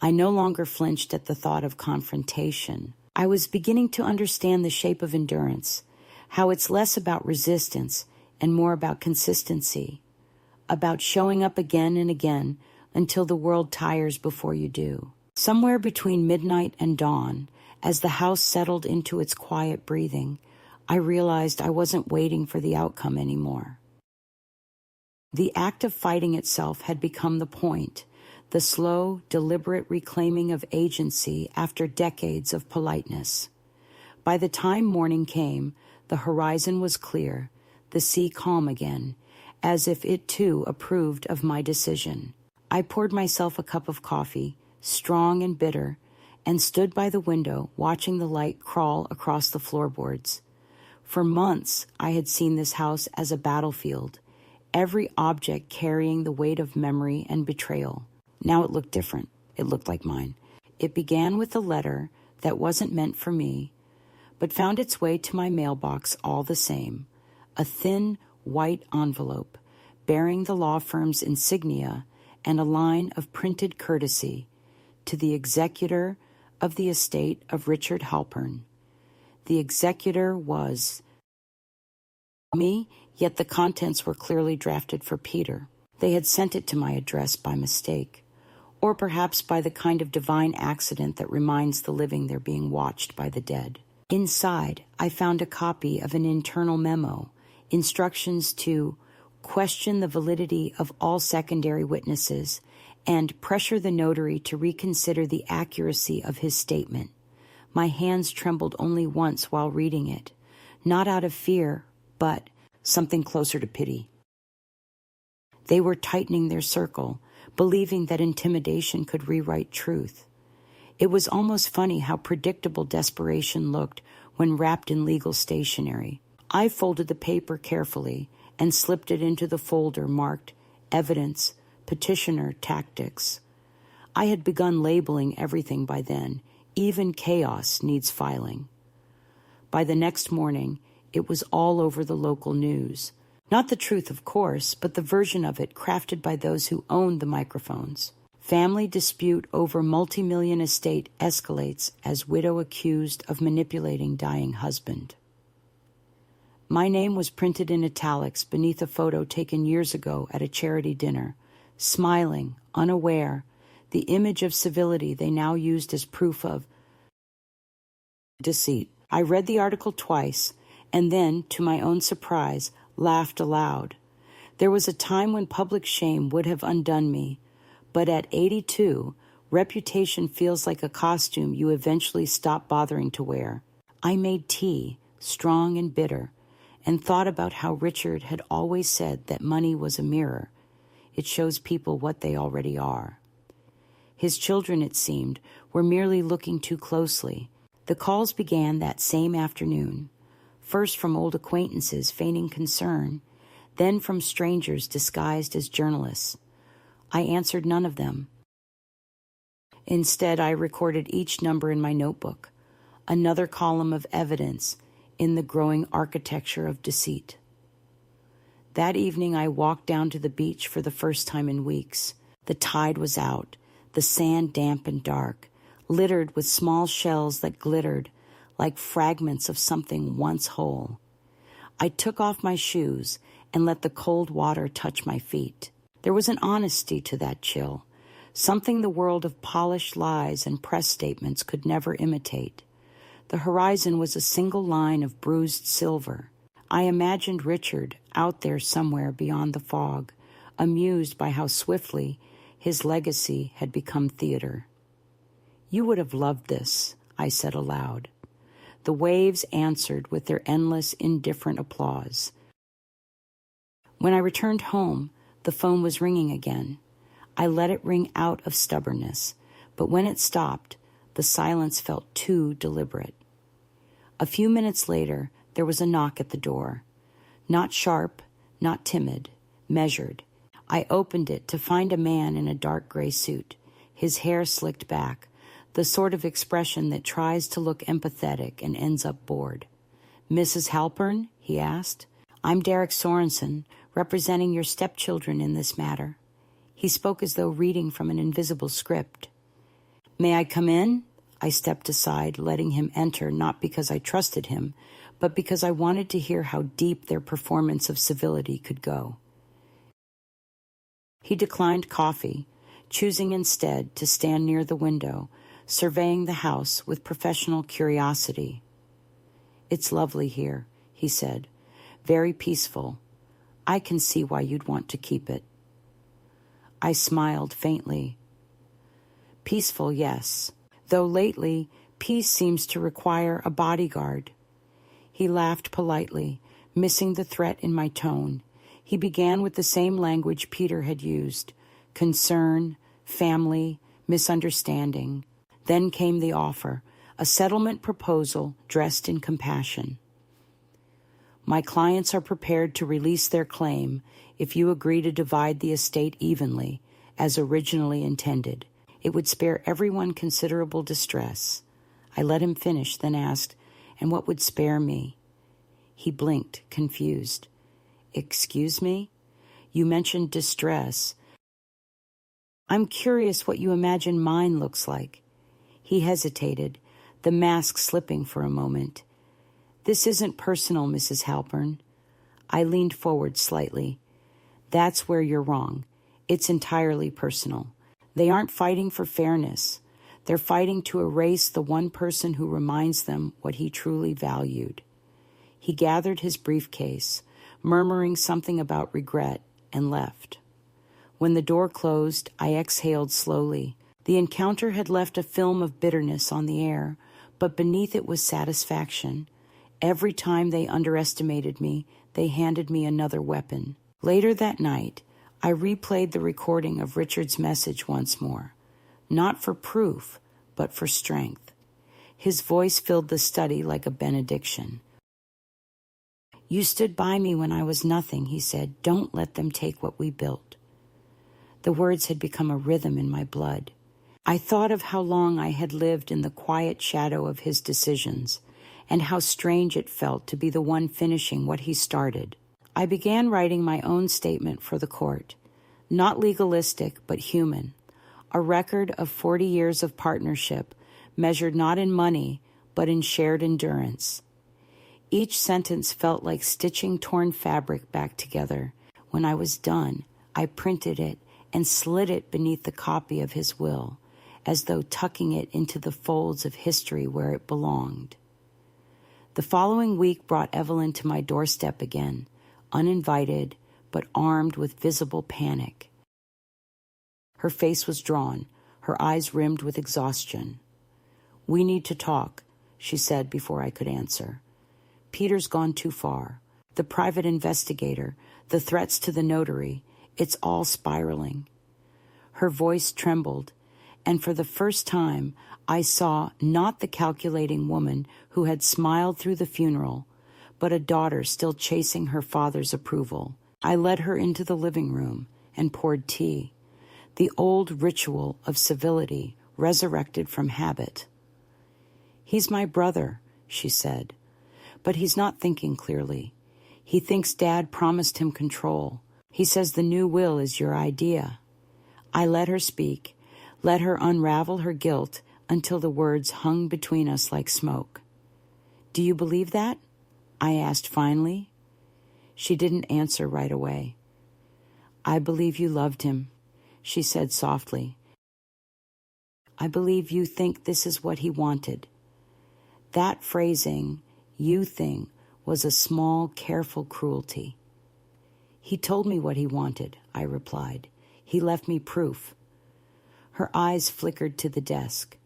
I no longer flinched at the thought of confrontation. I was beginning to understand the shape of endurance, how it's less about resistance and more about consistency, about showing up again and again until the world tires before you do. Somewhere between midnight and dawn, as the house settled into its quiet breathing, I realized I wasn't waiting for the outcome anymore. The act of fighting itself had become the point, the slow, deliberate reclaiming of agency after decades of politeness. By the time morning came, the horizon was clear, the sea calm again, as if it too approved of my decision. I poured myself a cup of coffee, strong and bitter, and stood by the window watching the light crawl across the floorboards. For months, I had seen this house as a battlefield, every object carrying the weight of memory and betrayal. Now it looked different. It looked like mine. It began with a letter that wasn't meant for me, but found its way to my mailbox all the same, a thin, white envelope bearing the law firm's insignia and a line of printed courtesy to the executor of the estate of Richard Halpern. The executor was me, yet the contents were clearly drafted for Peter. They had sent it to my address by mistake, or perhaps by the kind of divine accident that reminds the living they're being watched by the dead. Inside, I found a copy of an internal memo, instructions to question the validity of all secondary witnesses and pressure the notary to reconsider the accuracy of his statement. My hands trembled only once while reading it, not out of fear, but something closer to pity. They were tightening their circle, believing that intimidation could rewrite truth. It was almost funny how predictable desperation looked when wrapped in legal stationery. I folded the paper carefully and slipped it into the folder marked Evidence, Petitioner Tactics. I had begun labeling everything by then. Even chaos needs filing. By the next morning, it was all over the local news. Not the truth, of course, but the version of it crafted by those who owned the microphones. Family dispute over multi-million estate escalates as widow accused of manipulating dying husband. My name was printed in italics beneath a photo taken years ago at a charity dinner, smiling, unaware, the image of civility they now used as proof of deceit. I read the article twice, and then, to my own surprise, laughed aloud. There was a time when public shame would have undone me, but at 82, reputation feels like a costume you eventually stop bothering to wear. I made tea, strong and bitter, and thought about how Richard had always said that money was a mirror. It shows people what they already are. His children, it seemed, were merely looking too closely. The calls began that same afternoon, first from old acquaintances feigning concern, then from strangers disguised as journalists. I answered none of them. Instead, I recorded each number in my notebook, another column of evidence in the growing architecture of deceit. That evening, I walked down to the beach for the first time in weeks. The tide was out, the sand damp and dark, littered with small shells that glittered like fragments of something once whole. I took off my shoes and let the cold water touch my feet. There was an honesty to that chill, something the world of polished lies and press statements could never imitate. The horizon was a single line of bruised silver. I imagined Richard out there somewhere beyond the fog, amused by how swiftly his legacy had become theater. "You would have loved this," I said aloud. The waves answered with their endless, indifferent applause. When I returned home, the phone was ringing again. I let it ring out of stubbornness, but when it stopped, the silence felt too deliberate. A few minutes later, there was a knock at the door. Not sharp, not timid, measured. I opened it to find a man in a dark gray suit, his hair slicked back, the sort of expression that tries to look empathetic and ends up bored. "Mrs. Halpern?" he asked. "I'm Derek Sorensen, representing your stepchildren in this matter." He spoke as though reading from an invisible script. "May I come in?" I stepped aside, letting him enter, not because I trusted him, but because I wanted to hear how deep their performance of civility could go. He declined coffee, choosing instead to stand near the window, surveying the house with professional curiosity. "It's lovely here," he said. "Very peaceful. I can see why you'd want to keep it." I smiled faintly. "Peaceful, yes. Though lately, peace seems to require a bodyguard." He laughed politely, missing the threat in my tone. He began with the same language Peter had used: concern, family, misunderstanding. Then came the offer, a settlement proposal dressed in compassion. "My clients are prepared to release their claim if you agree to divide the estate evenly, as originally intended. It would spare everyone considerable distress." I let him finish, then asked, "And what would spare me?" He blinked, confused. "Excuse me? You mentioned distress. I'm curious what you imagine mine looks like." He hesitated, the mask slipping for a moment. "This isn't personal, Mrs. Halpern." I leaned forward slightly. "That's where you're wrong. It's entirely personal. They aren't fighting for fairness. They're fighting to erase the one person who reminds them what he truly valued." He gathered his briefcase, murmuring something about regret, and left. When the door closed, I exhaled slowly. The encounter had left a film of bitterness on the air, but beneath it was satisfaction. Every time they underestimated me, they handed me another weapon. Later that night, I replayed the recording of Richard's message once more, not for proof, but for strength. His voice filled the study like a benediction. "You stood by me when I was nothing," he said. "Don't let them take what we built." The words had become a rhythm in my blood. I thought of how long I had lived in the quiet shadow of his decisions, and how strange it felt to be the one finishing what he started. I began writing my own statement for the court, not legalistic but human, a record of 40 years of partnership measured not in money but in shared endurance. Each sentence felt like stitching torn fabric back together. When I was done, I printed it and slid it beneath the copy of his will, as though tucking it into the folds of history where it belonged. The following week brought Evelyn to my doorstep again, uninvited but armed with visible panic. Her face was drawn, her eyes rimmed with exhaustion. "We need to talk," she said before I could answer. "Peter's gone too far. The private investigator, the threats to the notary, it's all spiraling." Her voice trembled, and for the first time I saw not the calculating woman who had smiled through the funeral, but a daughter still chasing her father's approval. I led her into the living room and poured tea, the old ritual of civility resurrected from habit. "He's my brother," she said, "but he's not thinking clearly. He thinks Dad promised him control. He says the new will is your idea." I let her speak, let her unravel her guilt until the words hung between us like smoke. "Do you believe that?" I asked finally. She didn't answer right away. "I believe you loved him," she said softly. "I believe you think this is what he wanted." That phrasing, "you thing," was a small, careful cruelty. "He told me what he wanted," I replied. "He left me proof." Her eyes flickered to the desk.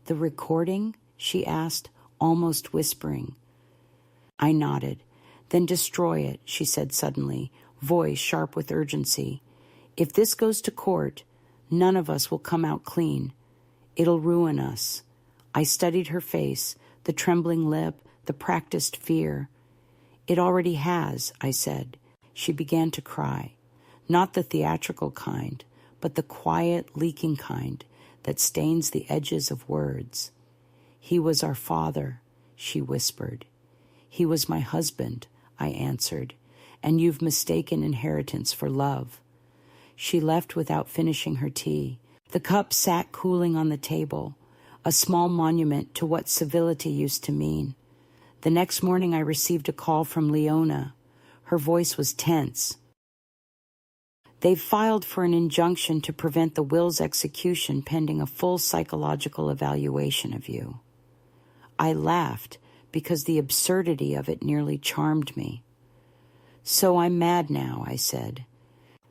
"The recording?" she asked, almost whispering. I nodded. "Then destroy it," she said suddenly, voice sharp with urgency. "If this goes to court, none of us will come out clean. It'll ruin us." I studied her face, the trembling lip, the practiced fear. "It already has," I said. She began to cry, not the theatrical kind, but the quiet, leaking kind that stains the edges of words. "He was our father," she whispered. "He was my husband," I answered, "and you've mistaken inheritance for love." She left without finishing her tea. The cup sat cooling on the table, a small monument to what civility used to mean. The next morning I received a call from Leona. Her voice was tense. "They've filed for an injunction to prevent the will's execution pending a full psychological evaluation of you." I laughed because the absurdity of it nearly charmed me. "So I'm mad now," I said.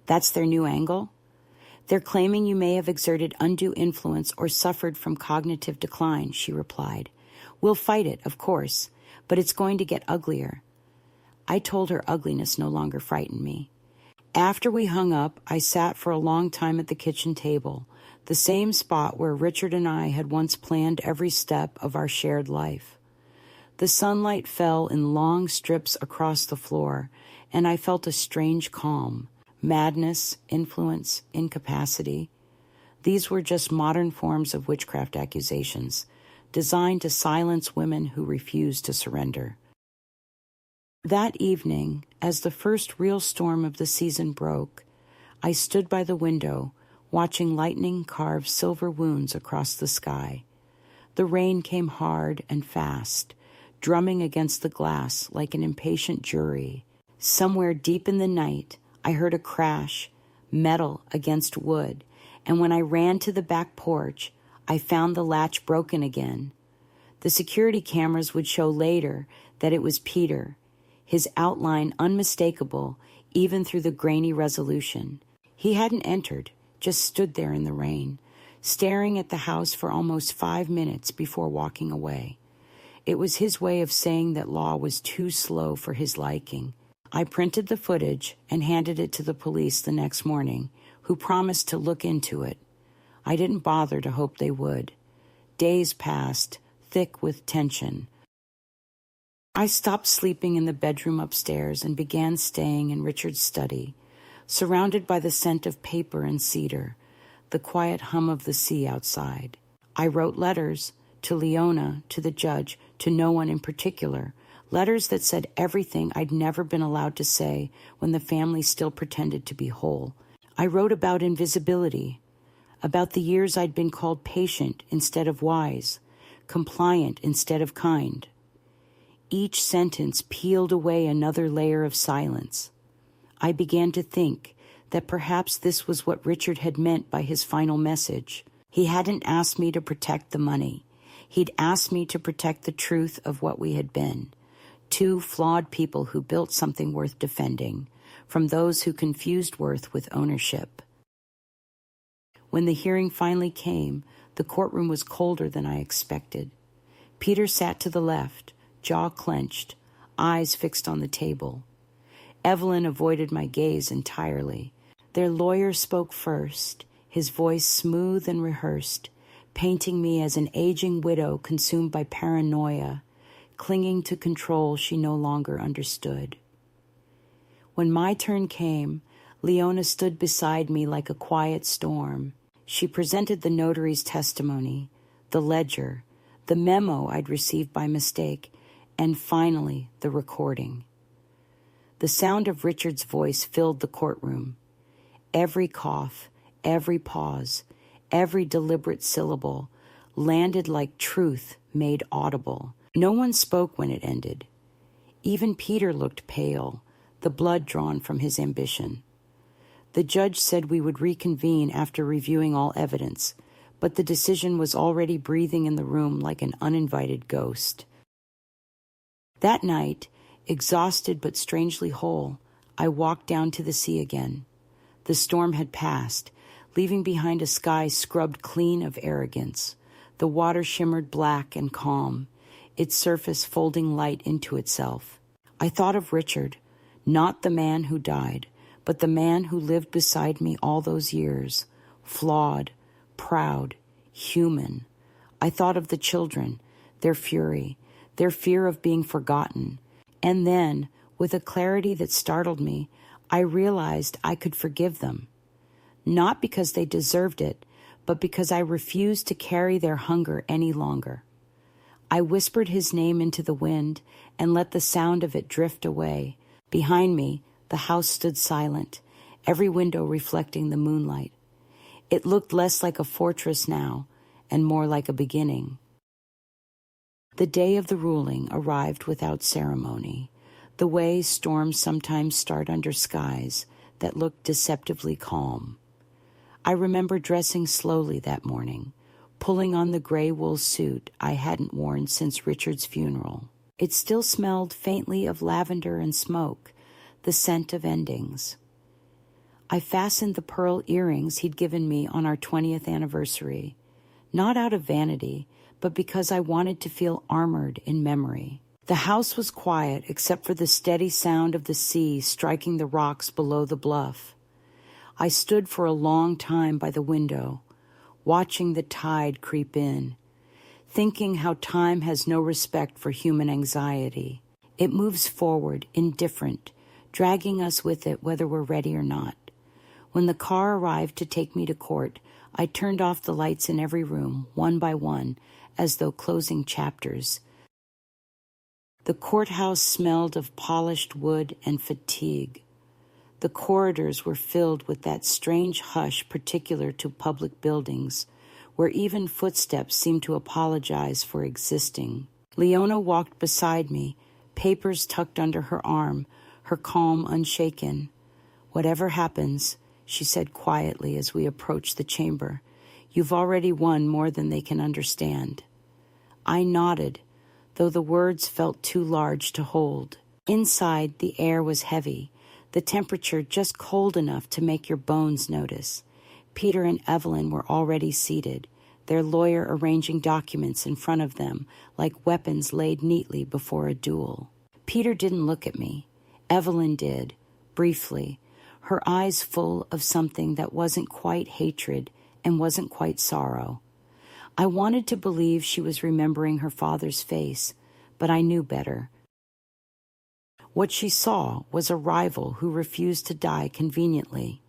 "That's their new angle?" "They're claiming you may have exerted undue influence or suffered from cognitive decline," she replied. "We'll fight it, of course, but it's going to get uglier." I told her ugliness no longer frightened me. After we hung up, I sat for a long time at the kitchen table, the same spot where Richard and I had once planned every step of our shared life. The sunlight fell in long strips across the floor, and I felt a strange calm. Madness, influence, incapacity. These were just modern forms of witchcraft accusations, designed to silence women who refused to surrender. That evening, as the first real storm of the season broke, I stood by the window, watching lightning carve silver wounds across the sky. The rain came hard and fast, drumming against the glass like an impatient jury. Somewhere deep in the night, I heard a crash, metal against wood, and when I ran to the back porch, I found the latch broken again. The security cameras would show later that it was Peter, his outline unmistakable even through the grainy resolution. He hadn't entered, just stood there in the rain, staring at the house for almost 5 minutes before walking away. It was his way of saying that law was too slow for his liking. I printed the footage and handed it to the police the next morning, who promised to look into it. I didn't bother to hope they would. Days passed, thick with tension. I stopped sleeping in the bedroom upstairs and began staying in Richard's study, surrounded by the scent of paper and cedar, the quiet hum of the sea outside. I wrote letters to Leona, to the judge, to no one in particular, letters that said everything I'd never been allowed to say when the family still pretended to be whole. I wrote about invisibility, about the years I'd been called patient instead of wise, compliant instead of kind. Each sentence peeled away another layer of silence. I began to think that perhaps this was what Richard had meant by his final message. He hadn't asked me to protect the money. He'd asked me to protect the truth of what we had been. Two flawed people who built something worth defending, from those who confused worth with ownership. When the hearing finally came, the courtroom was colder than I expected. Peter sat to the left, jaw clenched, eyes fixed on the table. Evelyn avoided my gaze entirely. Their lawyer spoke first, his voice smooth and rehearsed, painting me as an aging widow consumed by paranoia, clinging to control she no longer understood. When my turn came, Leona stood beside me like a quiet storm. She presented the notary's testimony, the ledger, the memo I'd received by mistake, and finally the recording. The sound of Richard's voice filled the courtroom. Every cough, every pause, every deliberate syllable landed like truth made audible. No one spoke when it ended. Even Peter looked pale, the blood drawn from his ambition. The judge said we would reconvene after reviewing all evidence, but the decision was already breathing in the room like an uninvited ghost. That night, exhausted but strangely whole, I walked down to the sea again. The storm had passed, leaving behind a sky scrubbed clean of arrogance. The water shimmered black and calm, its surface folding light into itself. I thought of Richard, not the man who died, but the man who lived beside me all those years, flawed, proud, human. I thought of the children, their fury, their fear of being forgotten. And then, with a clarity that startled me, I realized I could forgive them. Not because they deserved it, but because I refused to carry their hunger any longer. I whispered his name into the wind and let the sound of it drift away. Behind me, the house stood silent, every window reflecting the moonlight. It looked less like a fortress now, and more like a beginning. The day of the ruling arrived without ceremony, the way storms sometimes start under skies that look deceptively calm. I remember dressing slowly that morning, pulling on the gray wool suit I hadn't worn since Richard's funeral. It still smelled faintly of lavender and smoke, the scent of endings. I fastened the pearl earrings he'd given me on our 20th anniversary, not out of vanity, but because I wanted to feel armored in memory. The house was quiet except for the steady sound of the sea striking the rocks below the bluff. I stood for a long time by the window, watching the tide creep in, thinking how time has no respect for human anxiety. It moves forward, indifferent, dragging us with it whether we're ready or not. When the car arrived to take me to court, I turned off the lights in every room, one by one, as though closing chapters. The courthouse smelled of polished wood and fatigue. The corridors were filled with that strange hush particular to public buildings, where even footsteps seemed to apologize for existing. Leona walked beside me, papers tucked under her arm, her calm unshaken. "Whatever happens," she said quietly as we approached the chamber, "you've already won more than they can understand." I nodded, though the words felt too large to hold. Inside, the air was heavy, the temperature just cold enough to make your bones notice. Peter and Evelyn were already seated, their lawyer arranging documents in front of them like weapons laid neatly before a duel. Peter didn't look at me. Evelyn did, briefly, her eyes full of something that wasn't quite hatred and wasn't quite sorrow. I wanted to believe she was remembering her father's face, but I knew better. What she saw was a rival who refused to die conveniently.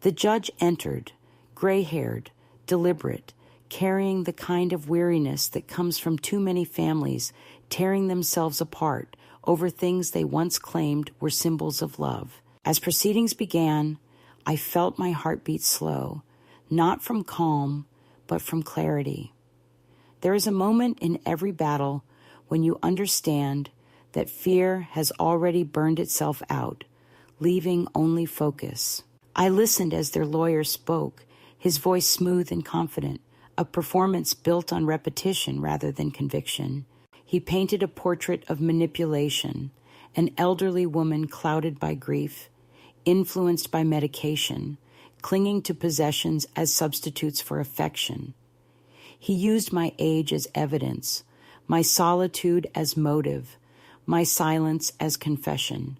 The judge entered, gray-haired, deliberate, carrying the kind of weariness that comes from too many families tearing themselves apart over things they once claimed were symbols of love. As proceedings began, I felt my heartbeat slow, not from calm, but from clarity. There is a moment in every battle when you understand that fear has already burned itself out, leaving only focus. I listened as their lawyer spoke, his voice smooth and confident, a performance built on repetition rather than conviction. He painted a portrait of manipulation, an elderly woman clouded by grief, influenced by medication, clinging to possessions as substitutes for affection. He used my age as evidence, my solitude as motive, my silence as confession.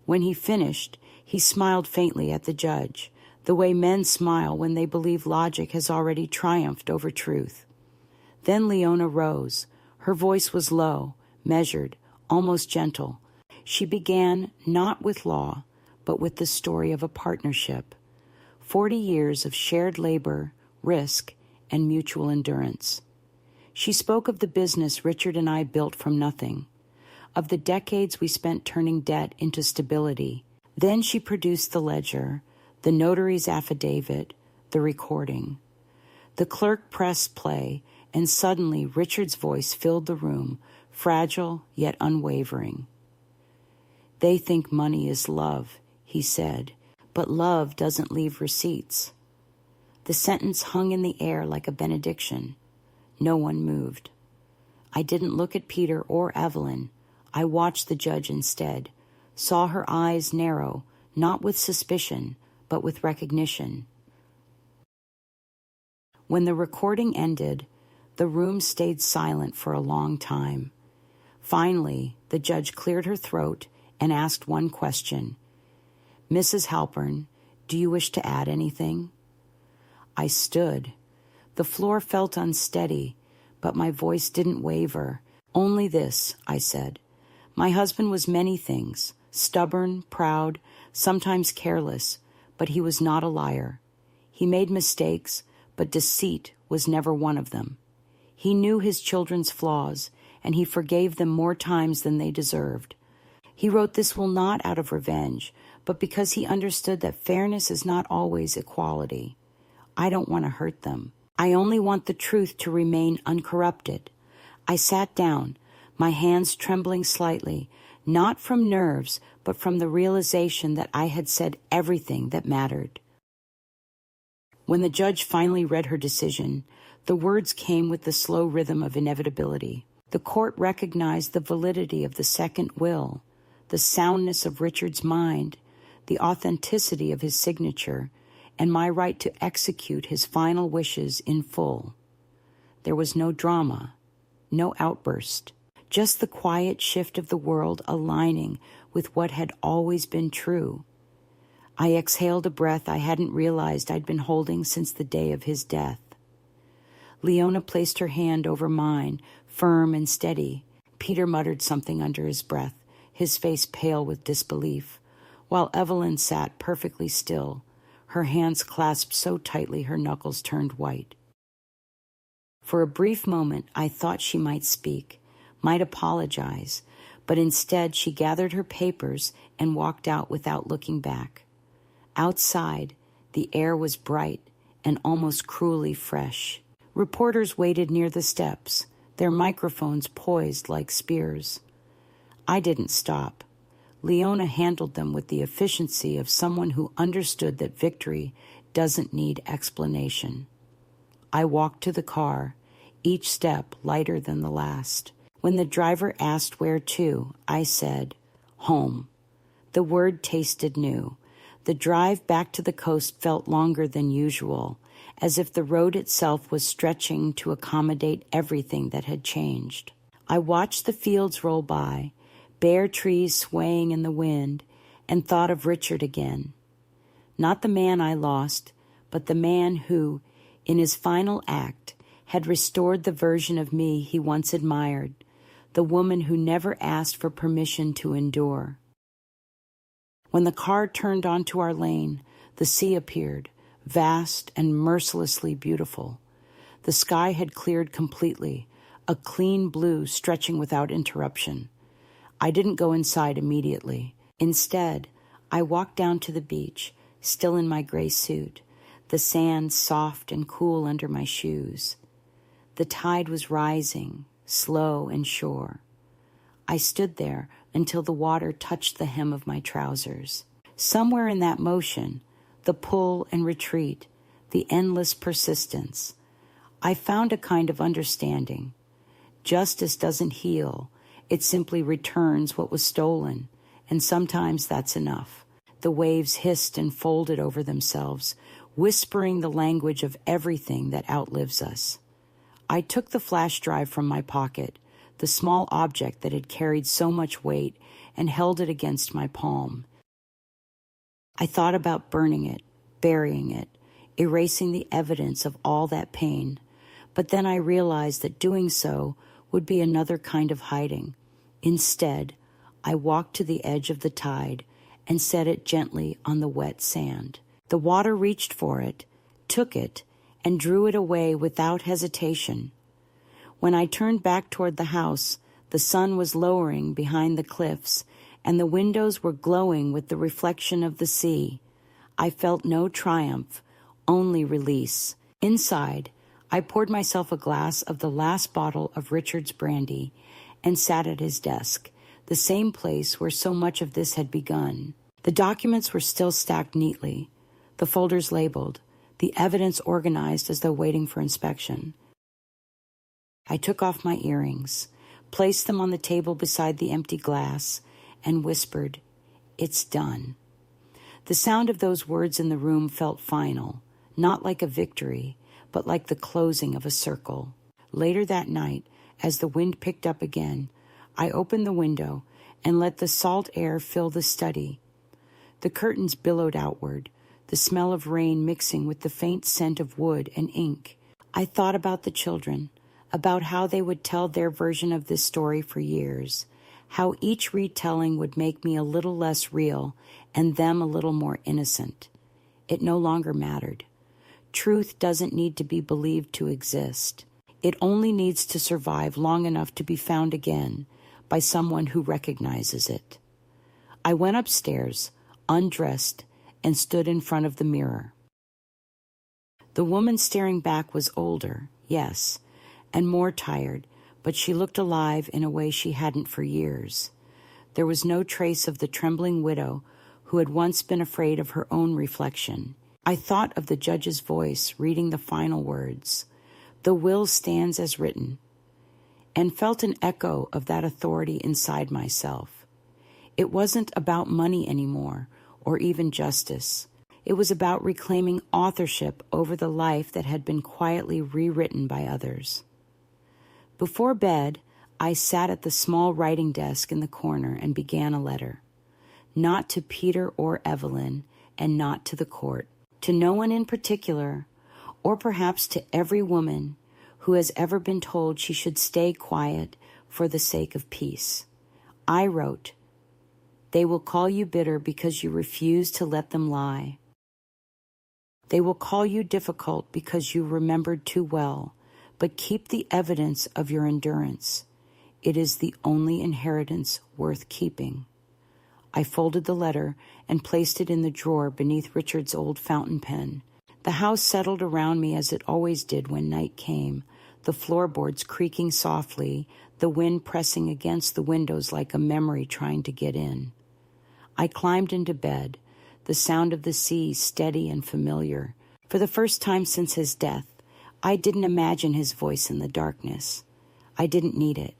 When he finished, he smiled faintly at the judge, the way men smile when they believe logic has already triumphed over truth. Then Leona rose. Her voice was low, measured, almost gentle. She began not with law, but with the story of a partnership. 40 years of shared labor, risk, and mutual endurance. She spoke of the business Richard and I built from nothing, of the decades we spent turning debt into stability. Then she produced the ledger, the notary's affidavit, the recording. The clerk pressed play, and suddenly Richard's voice filled the room, fragile yet unwavering. "They think money is love," he said, "but love doesn't leave receipts." The sentence hung in the air like a benediction. No one moved. I didn't look at Peter or Evelyn. I watched the judge instead, saw her eyes narrow, not with suspicion, but with recognition. When the recording ended, the room stayed silent for a long time. Finally, the judge cleared her throat and asked one question. "Mrs. Halpern, do you wish to add anything?" I stood. The floor felt unsteady, but my voice didn't waver. "Only this," I said. "My husband was many things, stubborn, proud, sometimes careless, but he was not a liar. He made mistakes, but deceit was never one of them. He knew his children's flaws, and he forgave them more times than they deserved. He wrote this will not out of revenge, but because he understood that fairness is not always equality. I don't want to hurt them. I only want the truth to remain uncorrupted." I sat down, my hands trembling slightly, not from nerves, but from the realization that I had said everything that mattered. When the judge finally read her decision, the words came with the slow rhythm of inevitability. The court recognized the validity of the second will, the soundness of Richard's mind, the authenticity of his signature, and my right to execute his final wishes in full. There was no drama, no outburst, just the quiet shift of the world aligning with what had always been true. I exhaled a breath I hadn't realized I'd been holding since the day of his death. Leona placed her hand over mine, firm and steady. Peter muttered something under his breath, his face pale with disbelief, while Evelyn sat perfectly still, her hands clasped so tightly her knuckles turned white. For a brief moment, I thought she might speak, might apologize, but instead she gathered her papers and walked out without looking back. Outside, the air was bright and almost cruelly fresh. Reporters waited near the steps, their microphones poised like spears. I didn't stop. Leona handled them with the efficiency of someone who understood that victory doesn't need explanation. I walked to the car, each step lighter than the last. When the driver asked where to, I said, "Home." The word tasted new. The drive back to the coast felt longer than usual, as if the road itself was stretching to accommodate everything that had changed. I watched the fields roll by, bare trees swaying in the wind, and thought of Richard again. Not the man I lost, but the man who, in his final act, had restored the version of me he once admired, the woman who never asked for permission to endure. When the car turned onto our lane, the sea appeared, vast and mercilessly beautiful. The sky had cleared completely, a clean blue stretching without interruption. I didn't go inside immediately. Instead, I walked down to the beach, still in my gray suit, the sand soft and cool under my shoes. The tide was rising, slow and sure. I stood there until the water touched the hem of my trousers. Somewhere in that motion, the pull and retreat, the endless persistence, I found a kind of understanding. Justice doesn't heal, it simply returns what was stolen, and sometimes that's enough. The waves hissed and folded over themselves, whispering the language of everything that outlives us. I took the flash drive from my pocket, the small object that had carried so much weight, and held it against my palm. I thought about burning it, burying it, erasing the evidence of all that pain, but then I realized that doing so would be another kind of hiding. Instead, I walked to the edge of the tide and set it gently on the wet sand. The water reached for it, took it, and drew it away without hesitation. When I turned back toward the house, the sun was lowering behind the cliffs, and the windows were glowing with the reflection of the sea. I felt no triumph, only release. Inside, I poured myself a glass of the last bottle of Richard's brandy and sat at his desk, the same place where so much of this had begun. The documents were still stacked neatly, the folders labeled, the evidence organized as though waiting for inspection. I took off my earrings, placed them on the table beside the empty glass, and whispered, "It's done." The sound of those words in the room felt final, not like a victory, but like the closing of a circle. Later that night, as the wind picked up again, I opened the window and let the salt air fill the study. The curtains billowed outward, the smell of rain mixing with the faint scent of wood and ink. I thought about the children, about how they would tell their version of this story for years, how each retelling would make me a little less real and them a little more innocent. It no longer mattered. Truth doesn't need to be believed to exist. It only needs to survive long enough to be found again by someone who recognizes it. I went upstairs, undressed, and stood in front of the mirror. The woman staring back was older, yes, and more tired, but she looked alive in a way she hadn't for years. There was no trace of the trembling widow who had once been afraid of her own reflection. I thought of the judge's voice reading the final words, "The will stands as written," and felt an echo of that authority inside myself. It wasn't about money anymore, or even justice. It was about reclaiming authorship over the life that had been quietly rewritten by others. Before bed, I sat at the small writing desk in the corner and began a letter. Not to Peter or Evelyn, and not to the court. To no one in particular, or perhaps to every woman who has ever been told she should stay quiet for the sake of peace. I wrote, "They will call you bitter because you refuse to let them lie. They will call you difficult because you remembered too well, but keep the evidence of your endurance. It is the only inheritance worth keeping." I folded the letter and placed it in the drawer beneath Richard's old fountain pen. The house settled around me as it always did when night came, the floorboards creaking softly, the wind pressing against the windows like a memory trying to get in. I climbed into bed, the sound of the sea steady and familiar. For the first time since his death, I didn't imagine his voice in the darkness. I didn't need it.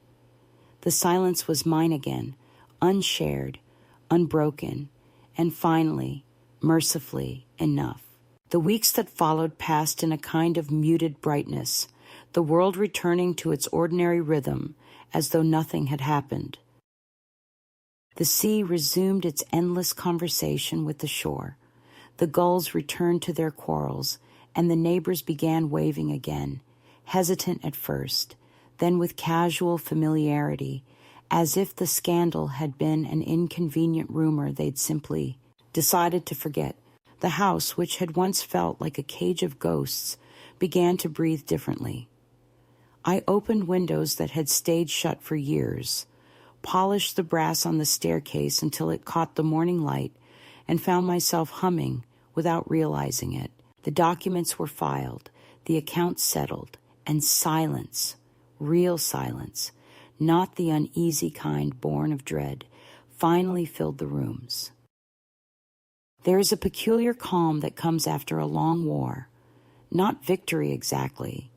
The silence was mine again, unshared, unbroken, and finally, mercifully, enough. The weeks that followed passed in a kind of muted brightness, the world returning to its ordinary rhythm as though nothing had happened. The sea resumed its endless conversation with the shore. The gulls returned to their quarrels, and the neighbors began waving again, hesitant at first, then with casual familiarity, as if the scandal had been an inconvenient rumor they'd simply decided to forget. The house, which had once felt like a cage of ghosts, began to breathe differently. I opened windows that had stayed shut for years, polished the brass on the staircase until it caught the morning light, and found myself humming without realizing it. The documents were filed, the accounts settled, and silence, real silence, not the uneasy kind born of dread, finally filled the rooms. There is a peculiar calm that comes after a long war, not victory exactly,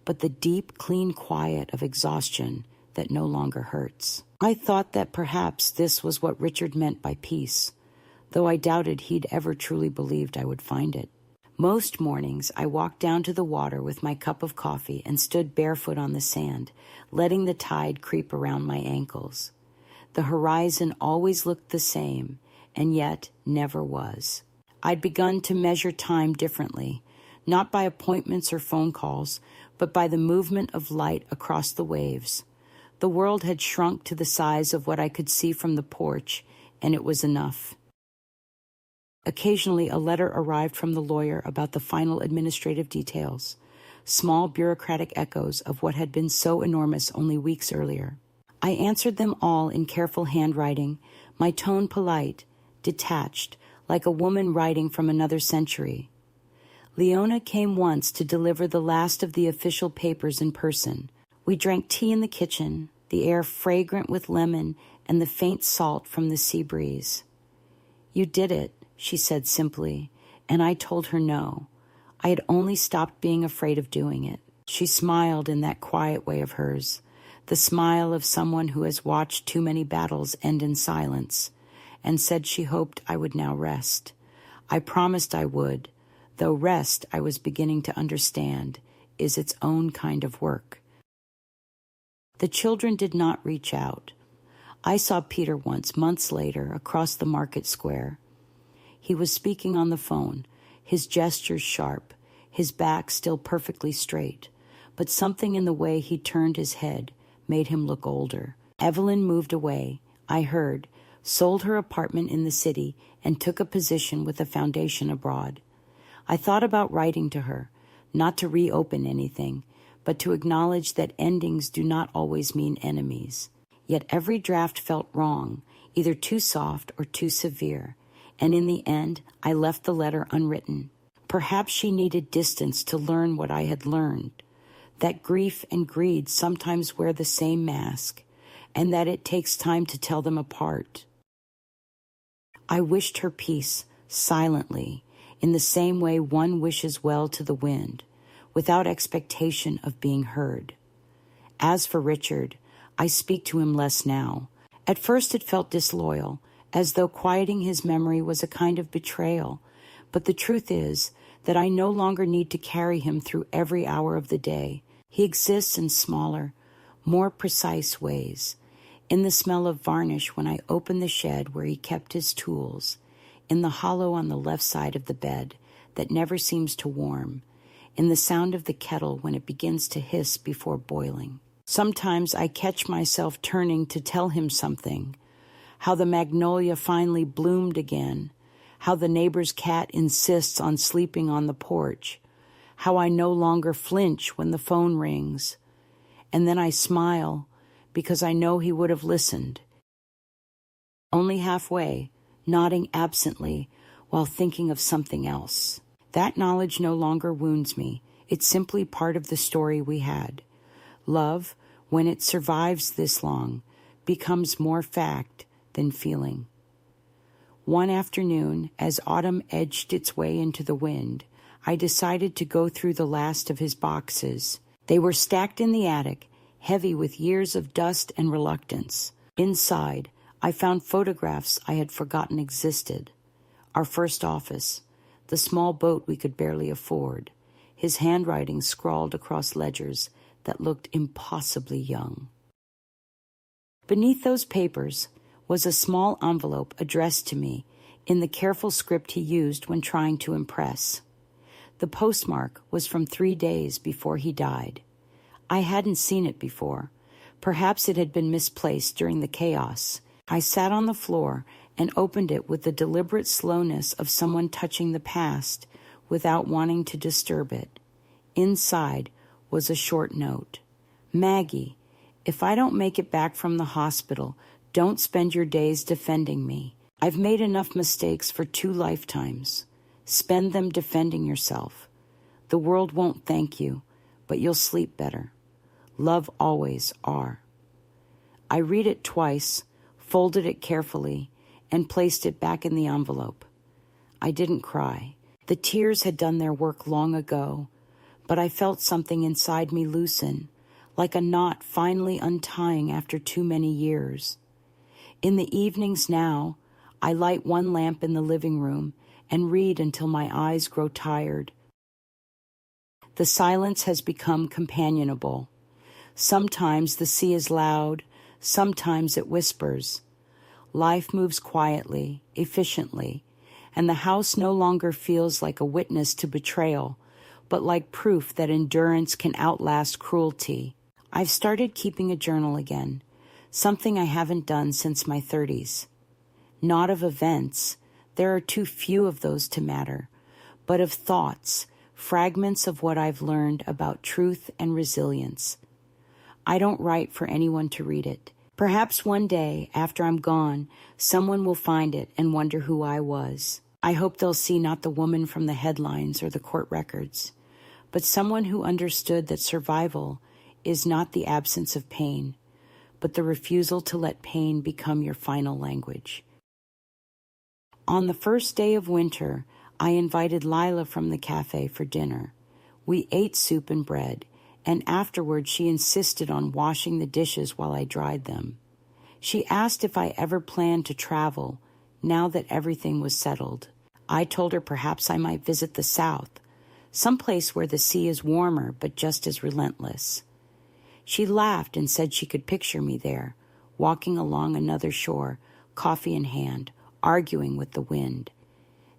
but the deep, clean quiet of exhaustion that no longer hurts. I thought that perhaps this was what Richard meant by peace, though I doubted he'd ever truly believed I would find it. Most mornings I walked down to the water with my cup of coffee and stood barefoot on the sand, letting the tide creep around my ankles. The horizon always looked the same, and yet never was. I'd begun to measure time differently, not by appointments or phone calls, but by the movement of light across the waves. The world had shrunk to the size of what I could see from the porch, and it was enough. Occasionally, a letter arrived from the lawyer about the final administrative details, small bureaucratic echoes of what had been so enormous only weeks earlier. I answered them all in careful handwriting, my tone polite, detached, like a woman writing from another century. Leona came once to deliver the last of the official papers in person. We drank tea in the kitchen, the air fragrant with lemon and the faint salt from the sea breeze. "You did it," she said simply, and I told her no. I had only stopped being afraid of doing it. She smiled in that quiet way of hers, the smile of someone who has watched too many battles end in silence, and said she hoped I would now rest. I promised I would, though rest, I was beginning to understand, is its own kind of work. The children did not reach out. I saw Peter once, months later, across the market square. He was speaking on the phone, his gestures sharp, his back still perfectly straight, but something in the way he turned his head made him look older. Evelyn moved away, I heard, sold her apartment in the city, and took a position with a foundation abroad. I thought about writing to her, not to reopen anything, but to acknowledge that endings do not always mean enemies. Yet every draft felt wrong, either too soft or too severe, and in the end, I left the letter unwritten. Perhaps she needed distance to learn what I had learned, that grief and greed sometimes wear the same mask, and that it takes time to tell them apart. I wished her peace, silently, in the same way one wishes well to the wind, without expectation of being heard. As for Richard, I speak to him less now. At first it felt disloyal, as though quieting his memory was a kind of betrayal, but the truth is that I no longer need to carry him through every hour of the day. He exists in smaller, more precise ways, in the smell of varnish when I open the shed where he kept his tools, in the hollow on the left side of the bed that never seems to warm, in the sound of the kettle when it begins to hiss before boiling. Sometimes I catch myself turning to tell him something, how the magnolia finally bloomed again, how the neighbor's cat insists on sleeping on the porch, how I no longer flinch when the phone rings. And then I smile because I know he would have listened. Only halfway, nodding absently while thinking of something else. That knowledge no longer wounds me. It's simply part of the story we had. Love, when it survives this long, becomes more fact than feeling. One afternoon, as autumn edged its way into the wind, I decided to go through the last of his boxes. They were stacked in the attic, heavy with years of dust and reluctance. Inside, I found photographs I had forgotten existed. Our first office, the small boat we could barely afford, his handwriting scrawled across ledgers that looked impossibly young. Beneath those papers, was a small envelope addressed to me in the careful script he used when trying to impress. The postmark was from 3 days before he died. I hadn't seen it before. Perhaps it had been misplaced during the chaos. I sat on the floor and opened it with the deliberate slowness of someone touching the past without wanting to disturb it. Inside was a short note. Maggie, if I don't make it back from the hospital, don't spend your days defending me. I've made enough mistakes for 2 lifetimes. Spend them defending yourself. The world won't thank you, but you'll sleep better. Love always, R. I read it twice, folded it carefully, and placed it back in the envelope. I didn't cry. The tears had done their work long ago, but I felt something inside me loosen, like a knot finally untying after too many years. In the evenings now, I light one lamp in the living room and read until my eyes grow tired. The silence has become companionable. Sometimes the sea is loud, sometimes it whispers. Life moves quietly, efficiently, and the house no longer feels like a witness to betrayal, but like proof that endurance can outlast cruelty. I've started keeping a journal again, something I haven't done since my 30s. Not of events, there are too few of those to matter, but of thoughts, fragments of what I've learned about truth and resilience. I don't write for anyone to read it. Perhaps one day, after I'm gone, someone will find it and wonder who I was. I hope they'll see not the woman from the headlines or the court records, but someone who understood that survival is not the absence of pain, but the refusal to let pain become your final language. On the first day of winter, I invited Lila from the cafe for dinner. We ate soup and bread, and afterward she insisted on washing the dishes while I dried them. She asked if I ever planned to travel, now that everything was settled. I told her perhaps I might visit the South, someplace where the sea is warmer but just as relentless. She laughed and said she could picture me there, walking along another shore, coffee in hand, arguing with the wind.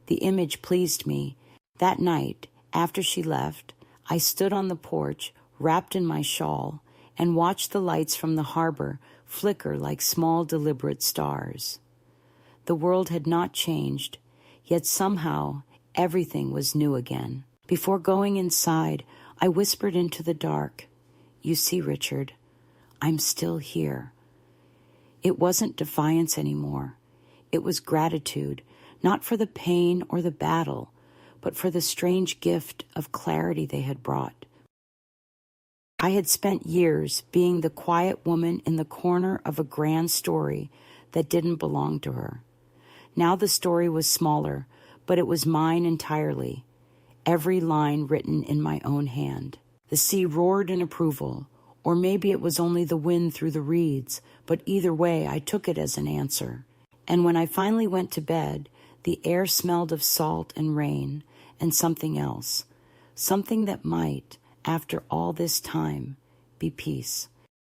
The image pleased me. That night, after she left, I stood on the porch, wrapped in my shawl, and watched the lights from the harbor flicker like small, deliberate stars. The world had not changed, yet somehow everything was new again. Before going inside, I whispered into the dark, "You see, Richard, I'm still here." It wasn't defiance anymore. It was gratitude, not for the pain or the battle, but for the strange gift of clarity they had brought. I had spent years being the quiet woman in the corner of a grand story that didn't belong to her. Now the story was smaller, but it was mine entirely, every line written in my own hand. The sea roared in approval, or maybe it was only the wind through the reeds, but either way I took it as an answer. And when I finally went to bed, the air smelled of salt and rain and something else, something that might, after all this time, be peace.